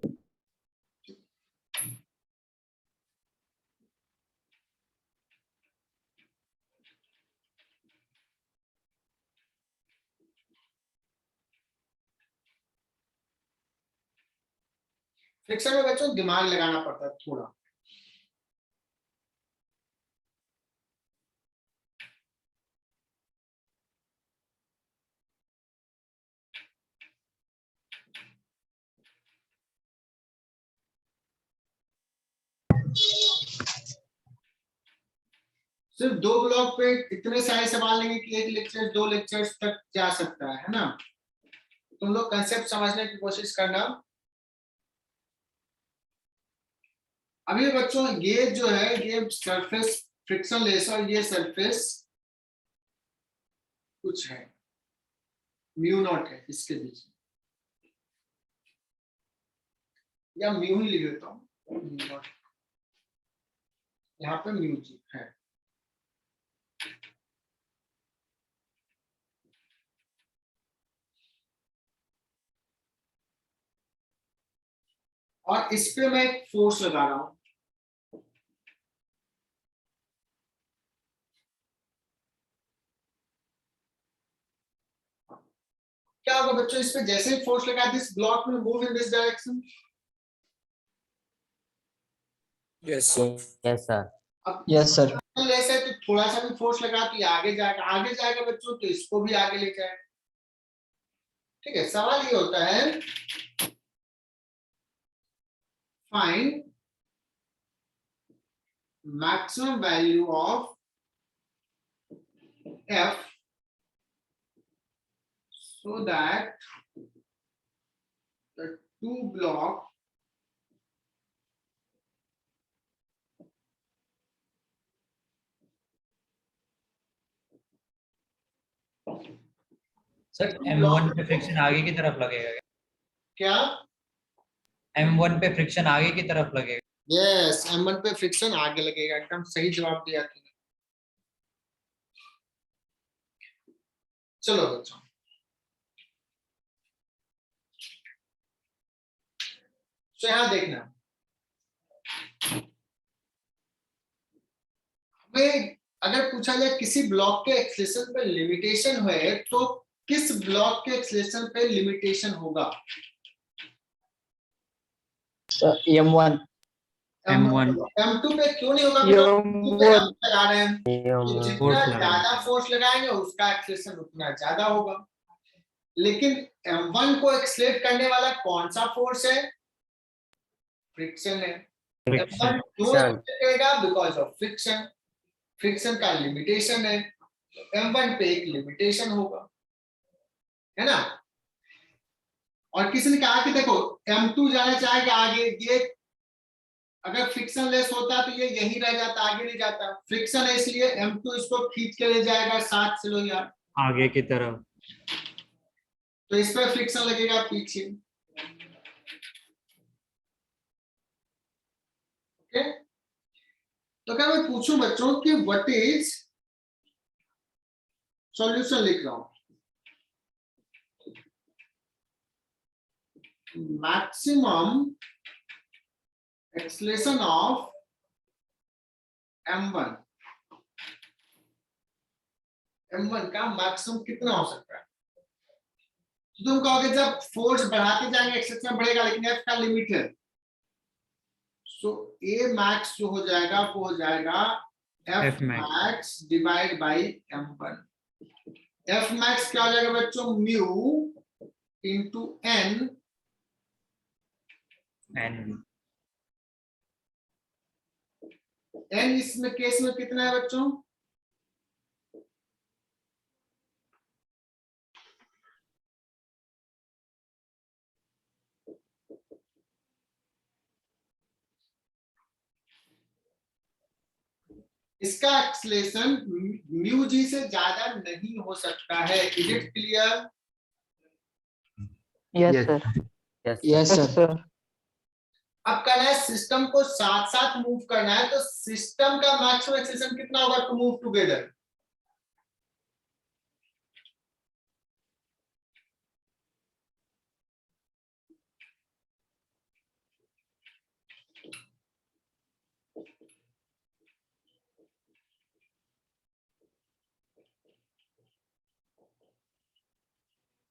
फ्रिक्शन में बच्चों दिमाग लगाना पड़ता है थोड़ा। सिर्फ 2 ब्लॉक पे इतने सारे सवाल लेंगे कि 1 लेक्चर 2 लेक्चर्स तक जा सकता है ना। तुम लोग कंसेप्ट समझने की कोशिश करना। अभी बच्चों ये जो है ये सरफेस फ्रिक्शन लेस और ये सरफेस कुछ है म्यू नॉट है इसके बीच में, या म्यू ही लिख देता हूँ म्यू नॉट, यहाँ पे म्यू जी है। और इस पे मैं एक फोर्स लगा रहा हूं, क्या होगा बच्चों इस पे जैसे ही फोर्स लगा this block will move in this direction. Yes, sir. Yes, sir. अब Yes, sir. ऐसे तो थोड़ा सा भी फोर्स लगा तो ये आगे जाएगा बच्चों, तो इसको भी आगे ले जाएगा। ठीक है, सवाल ये होता है find maximum value of F so that the two block sir M1 पे फ्रिक्शन आगे की तरफ लगेगा क्या? M1 पे फ्रिक्शन आगे की तरफ लगेगा। यस, M1 पे फ्रिक्शन आगे लगेगा, एकदम सही जवाब दिया तुमने। चलो बच्चों, तो यहां देखना हमें अगर पूछा जाए किसी ब्लॉक के एक्सेलेरेशन पे लिमिटेशन है तो किस ब्लॉक के एक्सेलेरेशन पे लिमिटेशन होगा? M1. M1 M2 पे क्यों नहीं होगा? M1 पे हम लगा रहे हैं तो जितना फोर्स लगा ज्यादा फोर्स लगाएंगे उसका एक्सेलेरेशन उतना ज्यादा होगा। लेकिन M1 को एक्सेलरेट करने वाला कौन सा फोर्स है? फ्रिक्शन है। M1 क्यों एक्सेलरेट करेगा? Because of friction. फ्रिक्शन का लिमिटेशन है, M1 पे एक लिमिटेशन होगा, है ना। और किसी ने कहा कि देखो M2 जाना चाहेगा आगे, ये अगर फ्रिक्शन लेस होता तो ये यही रह जाता, आगे नहीं जाता। फ्रिक्शन है इसलिए M2 इसको खींच के ले जाएगा 7 किलो यार आगे की तरफ। तो इस पर फ्रिक्शन लगेगा पीछे। ओके, तो क्या मैं पूछूं बच्चों कि व्हाट इज सॉल्यूशन, लिख रहा हूं maximum acceleration of M1, M1 का मैक्सिमम कितना हो सकता है? तो तुम कहोगे जब फोर्स बढ़ाते जाएंगे एक्सेलरेशन बढ़ेगा, लेकिन F का लिमिट है, सो A मैक्स जो हो जाएगा वो हो जाएगा F max divide by M1। F max क्या हो जाएगा बच्चों? म्यू इंटू N इसमें केस में कितना है बच्चों? इसका एक्सेलरेशन म्यू जी से ज्यादा नहीं हो सकता है। Is it clear? Yes, Yes. sir. Yes. Yes, Yes, sir. sir. अब करना है सिस्टम को साथ साथ मूव करना है, तो सिस्टम का मैक्सिमम एक्सेलरेशन कितना होगा to move together?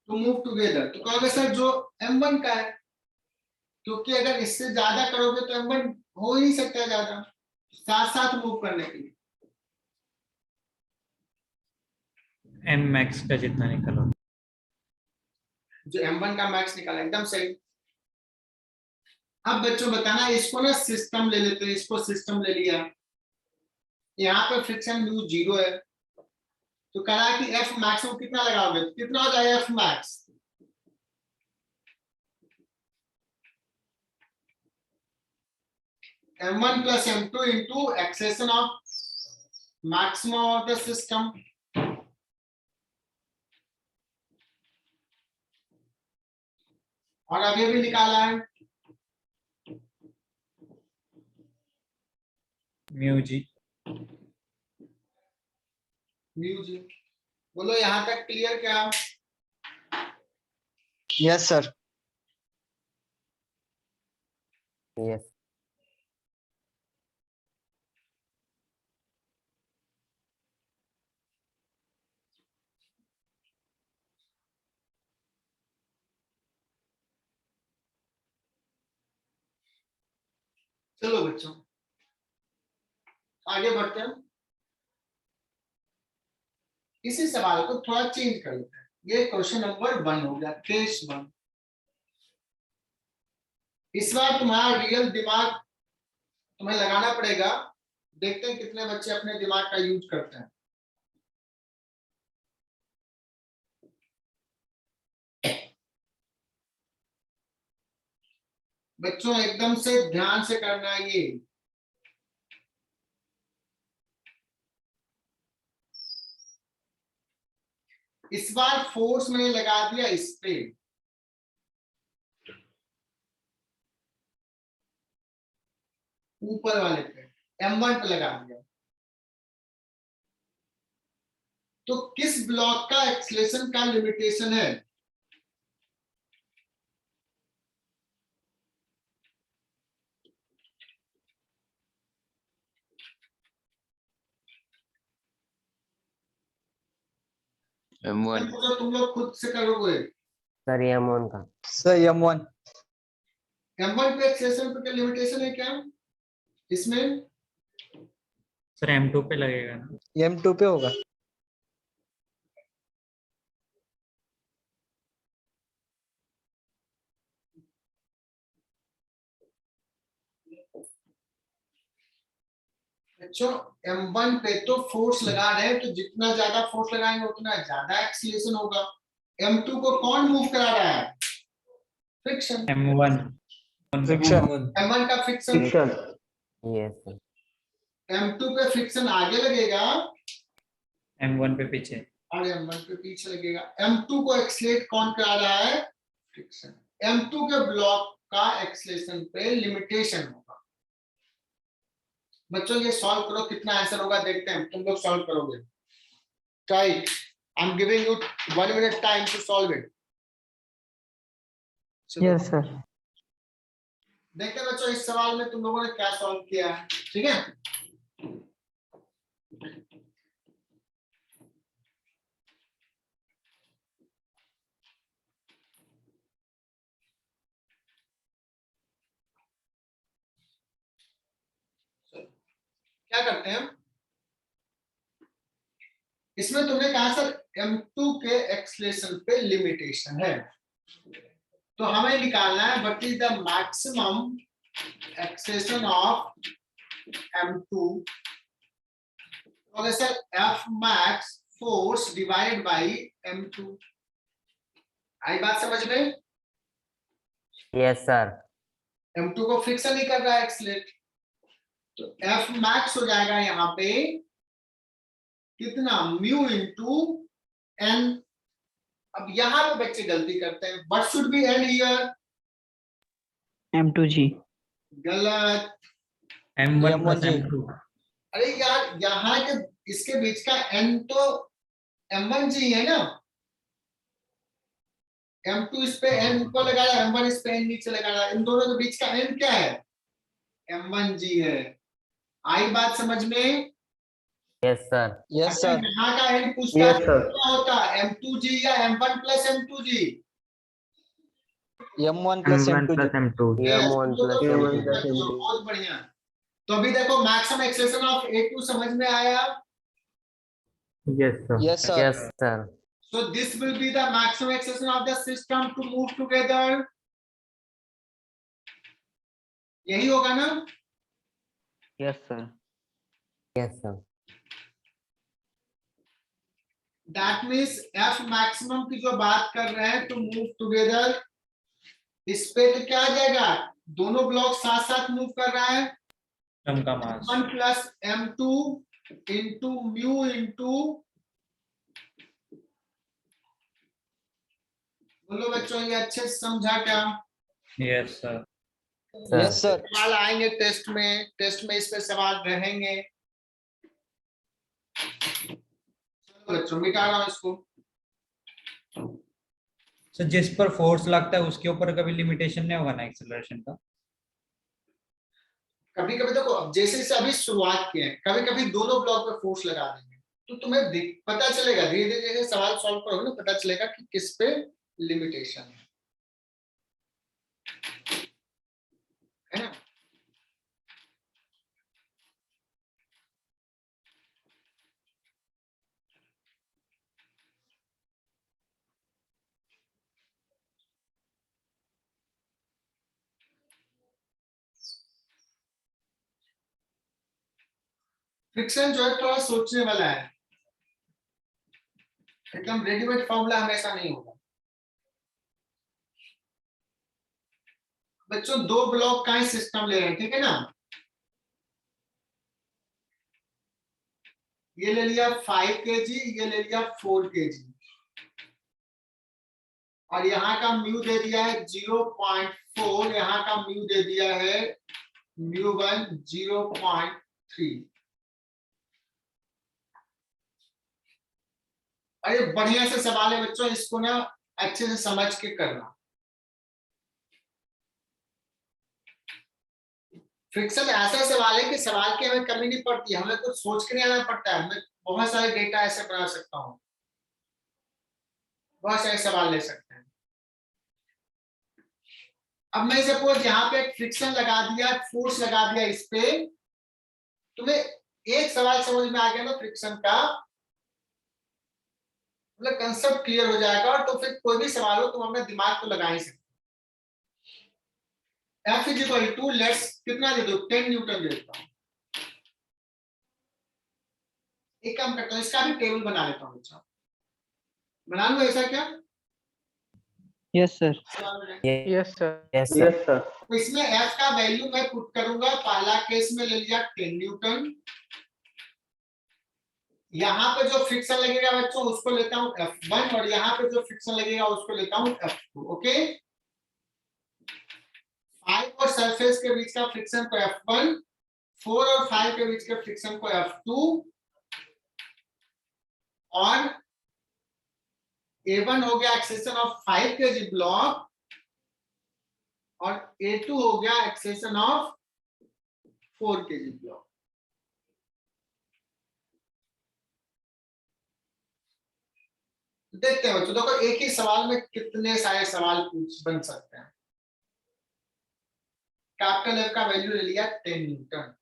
To move together तो कहोगे सर जो M1 का है, क्योंकि अगर इससे ज्यादा करोगे तो M1 हो ही नहीं सकता ज्यादा, साथ साथ मूव करने के लिए। M मैक्स का जितना निकालो, जो M1 का मैक्स निकाला, एकदम सही। अब बच्चों बताना, इसको ना सिस्टम ले लेते हैं, इसको सिस्टम ले लिया, यहाँ पे फ्रिक्शन म्यू 0 है, तो कहा कि F मैक्स को कितना लगाओगे, तो कितना हो जाएगा F max? m1 plus m2 into acceleration of maximum of the system. और अभी भी निकाला है म्यू जी। Mu G. बोलो यहां तक क्लियर क्या? Yes, sir. Yes. चलो बच्चों आगे बढ़ते हैं। इसी सवाल को थोड़ा चेंज कर लेते हैं। ये क्वेश्चन नंबर 1 हो गया, केस 1। इस बार तुम्हारा रियल दिमाग तुम्हें लगाना पड़ेगा। देखते हैं कितने बच्चे अपने दिमाग का यूज करते हैं। बच्चों एकदम से ध्यान से करना है ये। इस बार फोर्स मैंने लगा दिया इस पे, ऊपर वाले पे m1 पे लगा दिया। तो किस ब्लॉक का एक्सीलरेशन का लिमिटेशन है? M1. जो तुम लोग खुद से करोगे। सर M1 का। Sir, M1. m1 पे एक्सीलरेशन पे लिमिटेशन है क्या इसमें? सर M2 पे लगेगा ना। M2 पे होगा। बच्चों m1 पे तो फोर्स लगा रहे हैं, तो जितना ज्यादा फोर्स लगाएंगे उतना ज्यादा एक्सीलरेशन होगा। m2 को कौन मूव करा रहा है? फ्रिक्शन। M1 Friction. m1 का फ्रिक्शन, Yes, sir. m2 पे फ्रिक्शन आगे लगेगा M1 पे पीछे। और m1 पे पीछे लगेगा। m2 को एक्सीलरेट कौन करा रहा है? फ्रिक्शन। m2 के ब्लॉक का एक्सीलरेशन पे लिमिटेशन होगा। बच्चों ये सॉल्व करो, कितना आंसर होगा देखते हैं। तुम लोग सॉल्व करोगे। Try. I am giving you 1 minute time to solve it. Yes, sir. देखते हैं बच्चों इस सवाल में तुम लोगों ने क्या सॉल्व किया है। ठीक है, क्या करते हैं इसमें? तुमने कहा सर m2 के एक्सीलरेशन पे लिमिटेशन है, तो हमें निकालना है what is the maximum acceleration of m2। Sir F max force divided by m2। आई बात समझ में? Yes, sir. m2 को फ्रिक्शन नहीं कर रहा है एक्सीलरेट, तो F max हो जाएगा यहाँ पे कितना? Mu into n। अब यहाँ पे बच्चे गलती करते हैं। What should be n here? M2G. M1 गलत। plus M1G. M2। अरे यार यहाँ के इसके बीच का n तो m1g है ना। m2 इस पे n ऊपर लगा रहा है, m1 इस पे n नीचे लगा रहा है। इन दोनों के बीच का n क्या है? m1g है। आई बात समझ में? Yes, sir. Yes, sir. यहाँ का n पूछता है क्या होता है? m2g या m1 plus m2g? M1 plus M1 M2. plus M2. Yes, M1 तो plus M1 M2. plus M2। बहुत बढ़िया। तो अभी देखो मैक्सिमम एक्सेलेरेशन ऑफ A2 समझ में आया। Yes, sir. Yes, sir. Yes, sir. So this will be the maximum acceleration of the system to move together. यही होगा ना? Yes, sir. Yes, sir. That means F maximum की जो बात कर रहे हैं to move together, इस पे तो क्या आ जाएगा? दोनों ब्लॉक साथ साथ मूव कर रहा है, सिस्टम का मास 1 plus m2 into mu into, बोलो बच्चों ये अच्छे से समझा क्या? यस सर यस सर सवाल आएंगे टेस्ट में इस पे सवाल रहेंगे। चलो बच्चों मिटा रहा हूं इसको। सर जिस पर फोर्स लगता है उसके ऊपर कभी लिमिटेशन नहीं होगा ना एक्सेलरेशन का? कभी कभी देखो, अब जैसे जैसे अभी शुरुआत किए हैं, कभी कभी दोनों ब्लॉक पे फोर्स लगा देंगे तो तुम्हें पता चलेगा, धीरे धीरे जैसे सवाल सॉल्व करोगे ना पता चलेगा कि किस पे लिमिटेशन है ना। फ्रिक्शन जो है थोड़ा सोचने वाला है, एकदम रेडीमेड फॉर्मूला हमेशा नहीं होगा। बच्चों दो ब्लॉक का ही सिस्टम ले रहे हैं, ठीक है ना। ये ले लिया 5 kg, ये ले लिया 4 kg, और यहाँ का म्यू दे दिया है 0.4, यहाँ का म्यू दे दिया है μ1 0.3। अरे बढ़िया से सवाल है बच्चों, इसको ना अच्छे से समझ के करना। फ्रिक्शन ऐसा सवाल है कि सवाल की हमें कमी नहीं पड़ती, हमें कुछ सोच के नहीं आना पड़ता है। मैं बहुत सारे डेटा ऐसे बना सकता हूँ, बहुत सारे सवाल ले सकते हैं। अब मैं सपोज यहाँ पे एक फ्रिक्शन लगा दिया, फोर्स लगा दिया इस पे, तुम्हें एक सवाल समझ में आ गया ना फ्रिक्शन का, मतलब कंसेप्ट क्लियर हो जाएगा, और तो फिर कोई भी सवाल हो तुम अपने दिमाग को लगा ही सकते। F is equal to, let's कितना दे दो, 10 न्यूटन दे देता हूं। एक काम करता हूं, इसका भी टेबल बना लेता हूं। अच्छा बना लूं ऐसा क्या? Yes sir. Yes sir yes sir तो इसमें F का वैल्यू मैं पुट करूंगा। पहला केस में ले लिया 10 न्यूटन, यहाँ पे जो फ्रिक्शन लगेगा बच्चों उसको लेता हूं F1, और यहाँ पे जो फ्रिक्शन लगेगा उसको लेता हूं F2। ओके, 5 और सरफेस के बीच का फ्रिक्शन को F1, 4 और 5 के बीच के फ्रिक्शन को F2, और A1 हो गया एक्सेशन ऑफ 5 kg ब्लॉक, और A2 हो गया एक्सेशन ऑफ 4 kg ब्लॉक। देखते हैं बच्चों, देखो एक ही सवाल में कितने सारे सवाल बन सकते हैं। कैपिटल F का वैल्यू ले लिया 10 न्यूटन।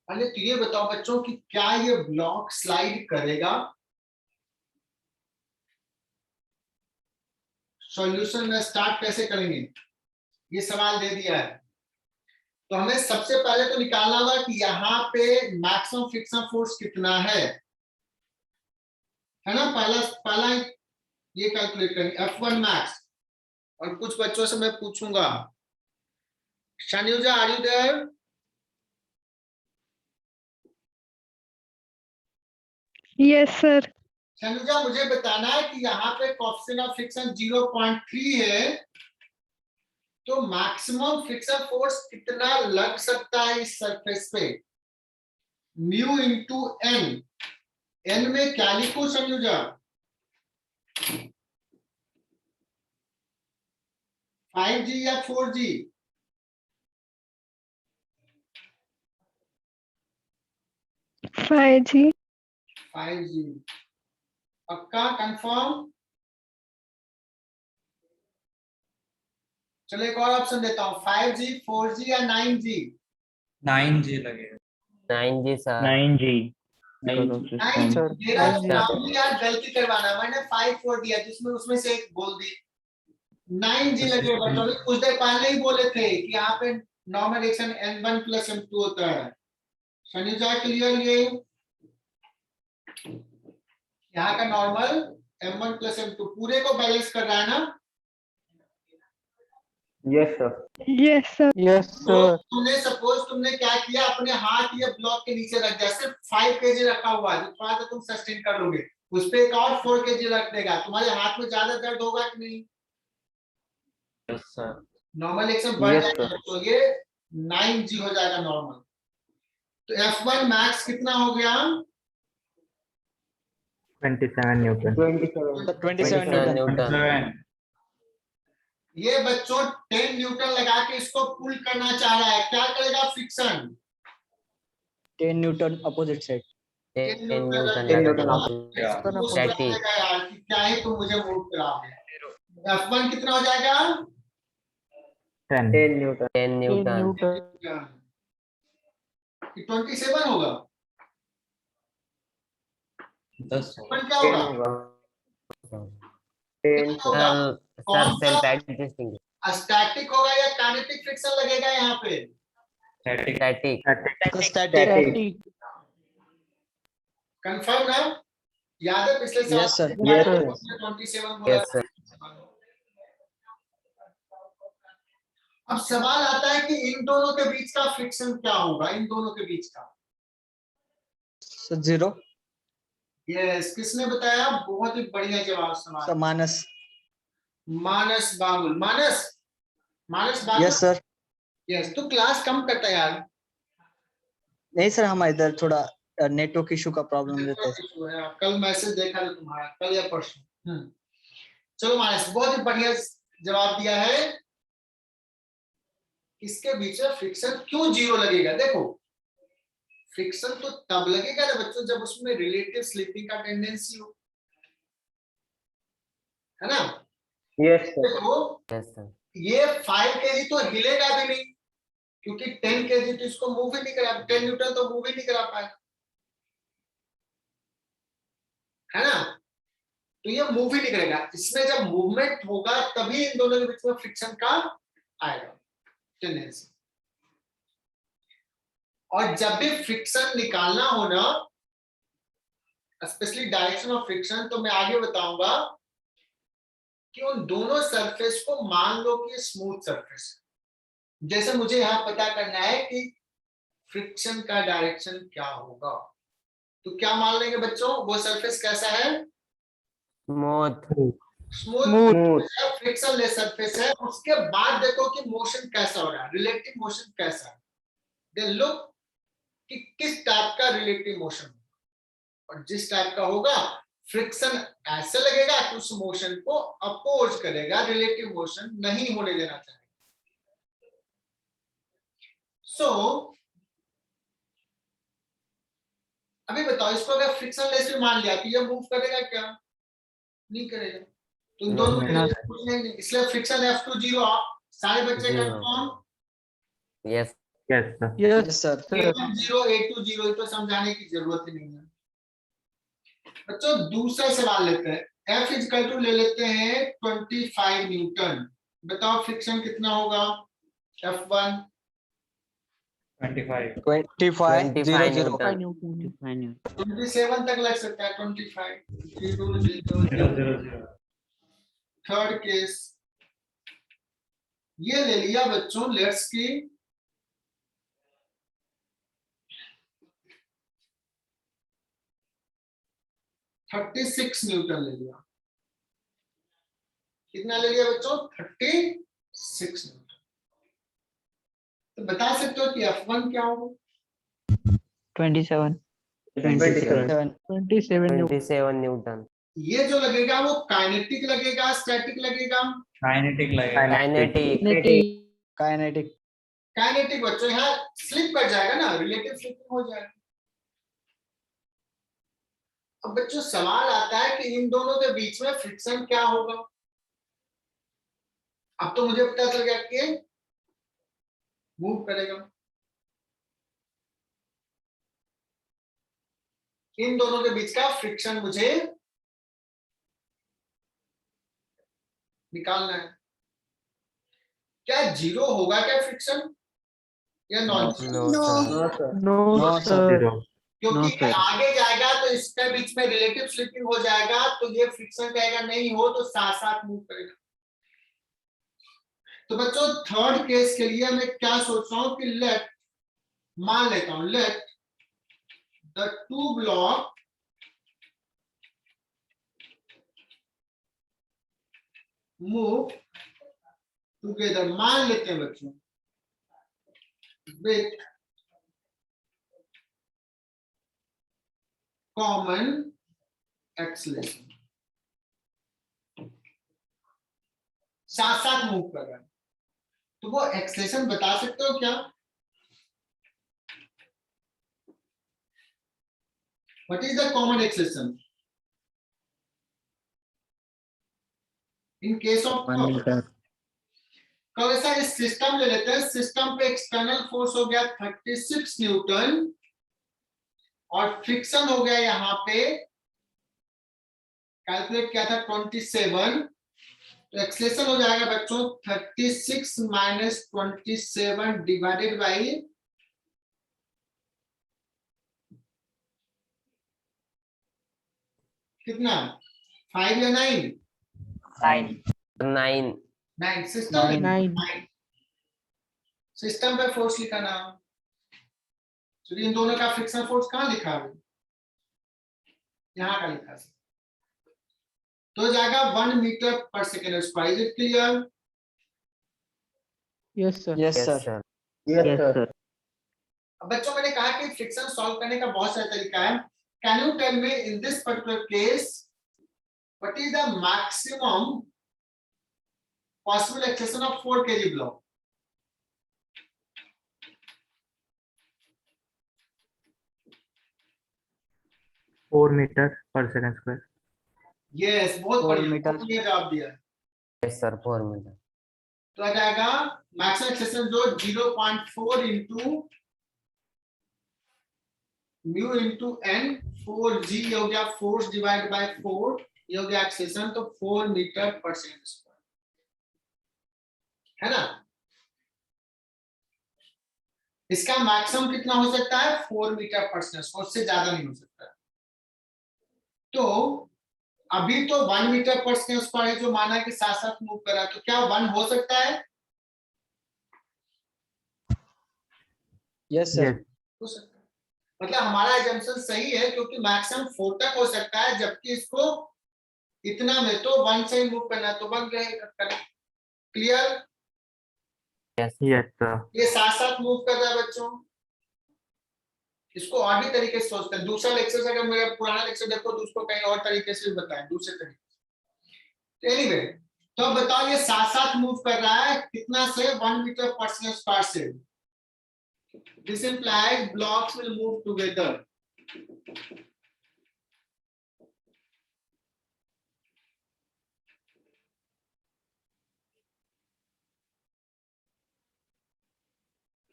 पहले तो ये बताओ बच्चों कि क्या ये ब्लॉक स्लाइड करेगा? सॉल्यूशन में स्टार्ट कैसे करेंगे, ये सवाल दे दिया है, तो हमें सबसे पहले तो निकालना होगा कि यहाँ पे मैक्सिमम फ्रिक्शन फोर्स कितना है ना। पहला ये कैलकुलेट करेंगे F1 मैक्स, और कुछ बच्चों से मैं पूछूंगा, Shanuja are you there? Yes sir. Shanuja मुझे बताना है कि यहाँ पे कोएफिशिएंट ऑफ फ्रिक्शन 0.3 है, तो मैक्सिमम फ्रिक्शन फोर्स कितना लग सकता है इस सरफेस पे? म्यू इंटू एन, एन में क्या लिखूं शनुजा? 5G या 4G? 5G। 5G पक्का, कंफर्म? चलो एक और ऑप्शन देता हूँ, 5G, 4G या 9G? 9G लगेगा। 9G sir 9G। 9G। Sir मेरा 9G। काम ही यार गलती करवाना, मैंने 5-4 दिया जिसमें उसमें से एक बोल दी। 9G लगे बच्चों, कुछ देर पहले ही बोले थे कि यहाँ पे नॉर्मल रिएक्शन N1 + M2 होता है। शनिजा क्लियर? ये यहाँ का नॉर्मल M1 + M2 पूरे को बैलेंस कर रहा है ना। Yes, sir. Yes, sir. Yes, तो sir. तुमने सपोज तुमने क्या किया, अपने हाथ ये ब्लॉक के नीचे रख दिया, सिर्फ 5 kg रखा हुआ है, जो थोड़ा सा तुम सस्टेन कर लोगे, उस पे एक और 4 kg रख देगा, तुम्हारे हाथ में ज्यादा दर्द होगा कि नहीं? Yes, sir. नॉर्मल एक्शन बढ़ Yes, जाएगा, तो ये 9G हो जाएगा नॉर्मल। तो F1 मैक्स कितना हो गया? 27 Newton. 27 Newton. 7. ये बच्चों 10 न्यूटन लगा के इसको पुल करना चाह रहा है, क्या करेगा? Friction 10 Newton opposite side. 10 10 Newton Newton लगेगा। Yeah. तुम उसको Static. लगेगा यार कि क्या ही तुम मुझे मूव कराओगे। F1 कितना हो जाएगा? 10 Newton. 10 10 Newton. Newton. 27 होगा। 10. F1 क्या होगा? 10 होगा? sir, कौन सा? self adjusting. स्टैटिक होगा या काइनेटिक फ्रिक्शन लगेगा यहाँ पे? Static. Static. Static. कंफर्म ना? याद है पिछले साल? Yes, sir. Yes, Yes, sir. 27 बोला Yes, sir. अब सवाल आता है कि इन दोनों के बीच का फ्रिक्शन क्या होगा, इन दोनों के बीच का? So 0. यस, किसने बताया? बहुत ही बढ़िया जवाब सवाल। So minus. मानस बांगुल। मानस बांगुल। Yes, sir. यस, तू क्लास कम करता है यार। नहीं सर, हम इधर थोड़ा नेटवर्क इशू का प्रॉब्लम रहता है। कल मैसेज देखा था तुम्हारा, कल या परसों। चलो मानस, बहुत ही बढ़िया जवाब दिया है। इसके बीच में फ्रिक्शन क्यों 0 लगेगा? देखो, फ्रिक्शन तो तब लगेगा ना बच्चों जब उसमें रिलेटिव स्लिपिंग का टेंडेंसी हो, है ना? Yes, sir. देखो, Yes, sir. ये 5 kg तो हिलेगा भी नहीं, क्योंकि 10 kg तो इसको मूव ही नहीं करा, 10 न्यूटन तो मूव ही नहीं करा पाएगा, है ना? तो ये मूव ही नहीं करेगा। इसमें जब मूवमेंट होगा तभी इन दोनों के बीच में फ्रिक्शन का आएगा टेंडेंसी। और जब भी फ्रिक्शन निकालना हो ना, स्पेशली डायरेक्शन ऑफ फ्रिक्शन, तो मैं आगे बताऊंगा कि उन दोनों सरफेस को मान लो कि स्मूथ सरफेस। जैसे मुझे यहां पता करना है कि फ्रिक्शन का डायरेक्शन क्या होगा, तो क्या मान लेंगे बच्चों? वो सरफेस कैसा है? Smooth. Smooth friction less surface है। उसके बाद देखो कि मोशन कैसा हो रहा है, रिलेटिव मोशन कैसा है। देन लुक कि किस टाइप का रिलेटिव मोशन, और जिस टाइप का होगा फ्रिक्शन ऐसे लगेगा कि उस मोशन को अपोज करेगा, रिलेटिव मोशन नहीं होने देना चाहिए। सो अभी बताओ, इसको अगर फ्रिक्शन लेस भी मान लिया तो ये मूव करेगा क्या? नहीं करेगा। तो इन दोनों के बीच कुछ नहीं, इसलिए फ्रिक्शन F2 0। सारे बच्चे Zero. Confirm? Yes. Yes, sir. Yes, sir. A1 0 A2 0, ये तो समझाने की जरूरत ही नहीं है बच्चों। दूसरा सवाल लेते हैं। F इक्वल टू ले लेते हैं 25 न्यूटन। बताओ फ्रिक्शन कितना होगा? F1 25. 25 25 0 Newton. 27 तक लग सकता है। 25 0 0 0 0 0. थर्ड केस ये ले लिया बच्चों, लेट्स की 36 न्यूटन ले लिया। कितना ले लिया बच्चों? 36 न्यूटन। तो बता सकते हो कि F1 क्या होगा? 27. 27 Newton. ये जो लगेगा वो काइनेटिक लगेगा, स्टैटिक लगेगा? Kinetic लगेगा. Kinetic. काइनेटिक। काइनेटिक बच्चों, यहाँ स्लिप कर जाएगा ना, रिलेटिव स्लिपिंग हो जाएगा। अब बच्चों सवाल आता है कि इन दोनों के बीच में फ्रिक्शन क्या होगा? अब तो मुझे पता चल गया कि मूव करेगा। इन दोनों के बीच का फ्रिक्शन मुझे निकालना है। क्या 0 होगा क्या फ्रिक्शन, या non zero? No, sir. No, sir. क्योंकि आगे जाएगा तो इसके बीच में रिलेटिव स्लिपिंग हो जाएगा, तो ये फ्रिक्शन कहेगा नहीं हो, तो साथ साथ मूव करेगा। तो बच्चों थर्ड केस के लिए मैं क्या सोच रहा हूं कि लेट, मान लेता हूं let the two block move together, मान लेते हैं बच्चों विथ कॉमन एक्सेलरेशन, साथ साथ मूव कर रहा है। तो वो एक्सेलरेशन बता सकते हो क्या? What is the common acceleration in case of कब? ऐसा इस सिस्टम ले लेते हैं, सिस्टम पे एक्सटर्नल फोर्स हो गया 36 न्यूटन और फ्रिक्शन हो गया यहाँ पे कैलकुलेट किया था 27, तो एक्सेलरेशन हो जाएगा बच्चों 36 माइनस 27 डिवाइडेड बाई कितना, 5 या 9? 9 9 सिस्टम 9 सिस्टम पे फोर्स लिखा ना, तो इन दोनों का फ्रिक्शन फोर्स कहाँ लिखा है? यहाँ का लिखा है। तो जाएगा 1 मीटर पर second square. Is it clear? yes sir yes yes sir sir yes sir अब बच्चों मैंने कहा कि फ्रिक्शन सॉल्व करने का बहुत सारा तरीका है। Can you tell me in this particular case what is the maximum possible acceleration of 4 kg ब्लॉक? मीटर पर सेकंड स्क्वायर। यस, बहुत 4 बढ़िया, मीटर। बहुत बढ़िया जवाब दिया। yes sir 4 metre. तो आ जाएगा मैक्सिमम एक्सेलरेशन जो 0.4 into mu into N 4g, ये हो गया फोर्स डिवाइड बाय 4, ये हो गया एक्सेलरेशन, तो 4 मीटर पर सेकंड स्क्वायर, है ना? इसका मैक्सिमम कितना हो सकता है? 4 मीटर पर सेकंड स्क्वायर, उससे ज्यादा नहीं हो सकता। तो अभी तो 1 मीटर पर सेकंड स्क्वायर जो माना है कि साथ साथ मूव कर रहा है, तो क्या 1 हो सकता है? यस सर हो सकता है, मतलब हमारा एजम्पशन सही है, क्योंकि मैक्सिमम 4 तक हो सकता है, जबकि इसको इतना में तो 1 से ही मूव करना है, तो 1 रहेगा। क्लियर? yes yes sir. ये साथ साथ मूव कर रहा है बच्चों। इसको और भी तरीके से सोचते हैं। दूसरा लेक्चर अगर मेरा पुराना लेक्चर देखो तो उसको कहीं और तरीके से बताएं, दूसरे तरीके से। एनीवे, तो अब बताओ ये साथ साथ मूव कर रहा है कितना से? 1 मीटर पर सेकंड स्क्वायर से। This implies blocks will move together.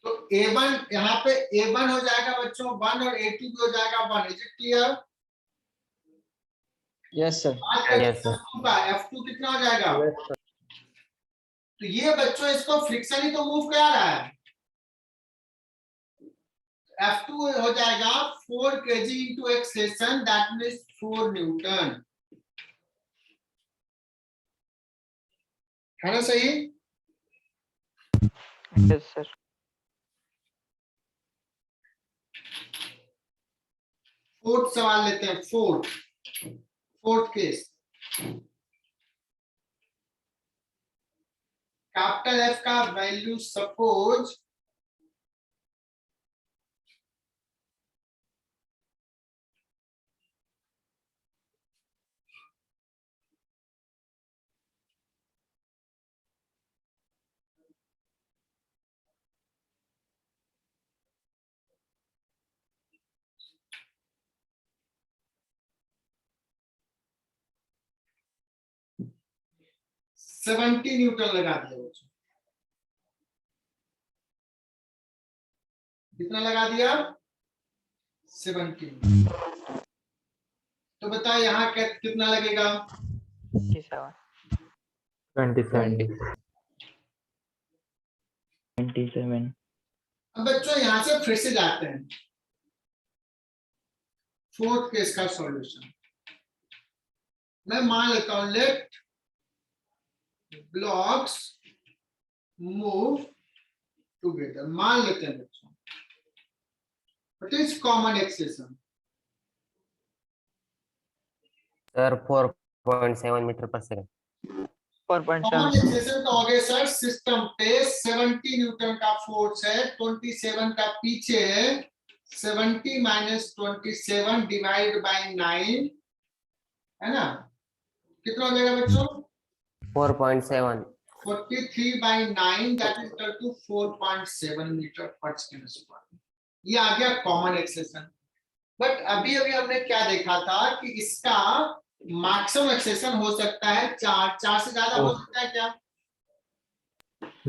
तो A1 यहाँ पे A1 हो जाएगा बच्चों 1 और A2 भी हो जाएगा 1। Is it clear? Yes sir yes sir F2 कितना हो जाएगा? तो ये बच्चों इसको फ्रिक्शन ही तो मूव करा रहा है। F2 हो जाएगा 4 kg into acceleration, that means 4 Newton, है ना? सही? yes sir फोर्थ सवाल लेते हैं। फोर्थ केस, कैपिटल F का वैल्यू सपोज सेवेंटी न्यूटन लगा दिया बच्चों। कितना लगा दिया? 70। तो बताओ यहाँ कितना लगेगा? 27 27 अब बच्चों यहां से फिर से जाते हैं फोर्थ केस का सॉल्यूशन। मैं मान लेता हूं लेट ब्लॉक्स move together. मान लेते हैं बच्चों, what is common acceleration? Sir 4.7 metre पर सेकंड। 4.7 कॉमन एक्सेलेरेशन का हो गया सर, सिस्टम पे 70 न्यूटन का फोर्स है, 27 का पीछे है, 70 माइनस 27 डिवाइड बाय 9 है ना, कितना हो जाएगा बच्चों? 4.7 43 by 9 that is equal to 4.7 metre पर सेकंड स्क्वायर। ये आ गया कॉमन एक्सेलेरेशन। बट अभी अभी हमने क्या देखा था कि इसका मैक्सिमम एक्सेलेरेशन हो सकता है 4 से ज्यादा हो सकता है क्या?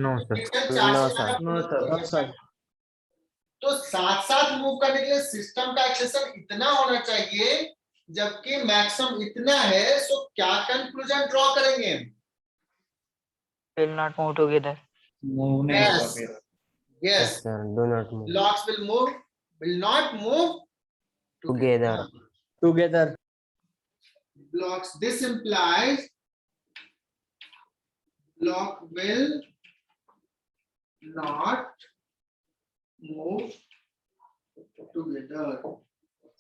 No, sir. पिक्चर 4 No, से ज्यादा sir. move कर नो सकता सर। है। तो साथ साथ मूव करने के लिए सिस्टम का एक्सेलेरेशन इतना होना चाहिए, जबकि मैक्सिमम इतना है, सो क्या कंक्लूजन ड्रॉ करेंगे? will not move together. Move नहीं होगा Yes. फिर। Yes Yes, sir, do not move blocks will not move together. Together. blocks. This implies block will not move together.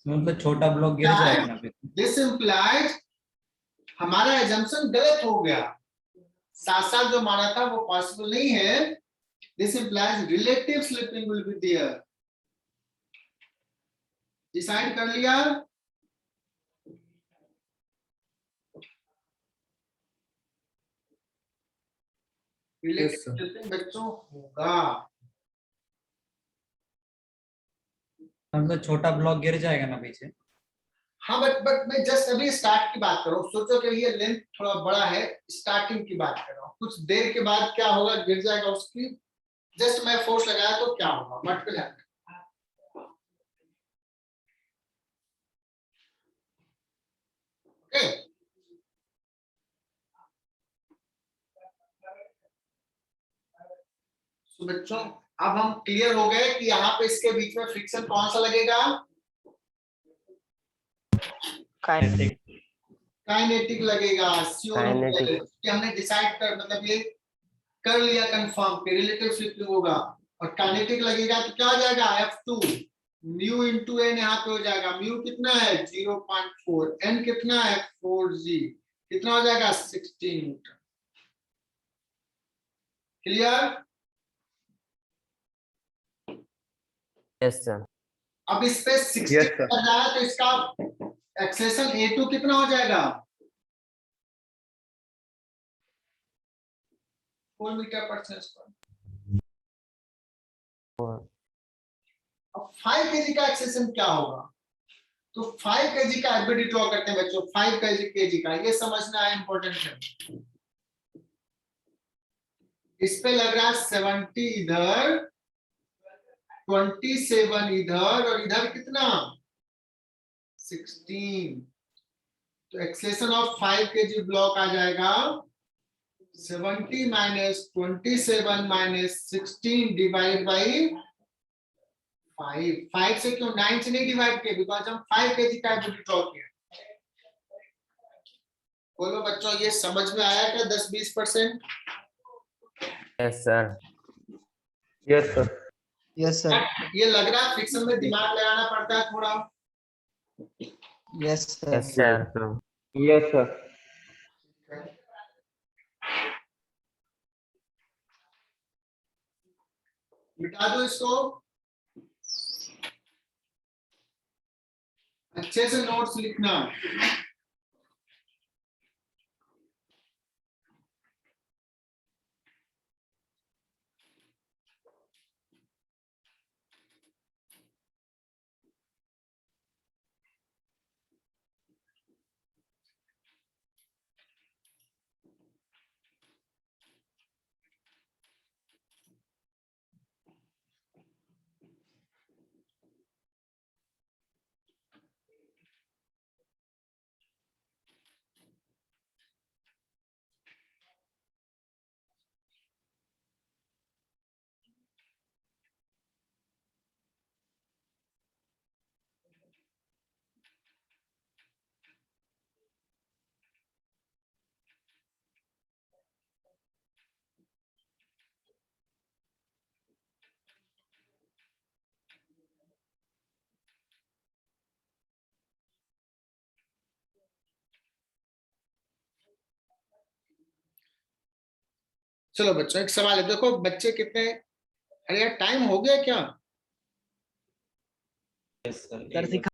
मतलब छोटा ब्लॉक गिर जाएगा ना फिर। This implies हमारा assumption गलत हो गया, साथ साथ जो माना था वो पॉसिबल नहीं है। This implies relative slipping will be there. Decide कर लिया? रिलेटिव स्लिपिंग बच्चों होगा। मतलब छोटा ब्लॉक गिर जाएगा ना पीछे। हाँ बट मैं जस्ट अभी स्टार्ट की बात कर रहा हूँ, सोचो कि ये लेंथ थोड़ा बड़ा है, स्टार्टिंग की बात कर रहा हूँ, कुछ देर के बाद क्या होगा, गिर जाएगा उसकी, जस्ट मैं फोर्स लगाया तो क्या होगा, व्हाट विल हैपन? ओके, तो बच्चों अब हम क्लियर हो गए कि यहाँ पे इसके बीच में फ्रिक्शन कौन सा लगेगा? Kinetic. काइनेटिक लगेगा, श्योर हो गए Kinetic. कि हमने डिसाइड कर, मतलब ये कर लिया कंफर्म कि रिलेटिव स्लिपिंग होगा। और काइनेटिक लगेगा तो क्या हो जाएगा? F2 म्यू इंटू एन, यहाँ पे हो जाएगा, म्यू कितना है 0.4, एन कितना है 4g, कितना हो जाएगा 16 न्यूटन। क्लियर? Yes sir. अब इस पे 16 Yes, sir. कर रहा है तो इसका एक्सेलेरेशन A2 कितना हो जाएगा? 4 मीटर पर सेकंड। अब 5 kg का एक्सेलेरेशन क्या होगा? तो 5 kg का एबिलिटी ड्रॉ करते हैं बच्चों, 5 kg का, ये समझना है, इंपॉर्टेंट है। इस पे लग रहा है 70 इधर, 27 इधर, और इधर कितना 16। तो एक्सेलेरेशन ऑफ 5 kg ब्लॉक आ जाएगा 70 माइनस 27 माइनस 16 डिवाइड बाई 5 से क्यों 9 से नहीं डिवाइड किया, बिकॉज हम 5 kg का एबिलिटी ड्रॉ किया। बोलो बच्चों, ये समझ में आया क्या 10-20%? Yes sir. Yes, sir. Yes sir. ये लग रहा है फ्रिक्शन में दिमाग लगाना पड़ता है थोड़ा। Yes sir. Yes sir. Yes, sir. Yes, sir. मिटा दो इसको, अच्छे से नोट्स लिखना। चलो बच्चों, एक सवाल है, देखो बच्चे कितने, अरे यार टाइम हो गया क्या? yes, sir. सर सिखा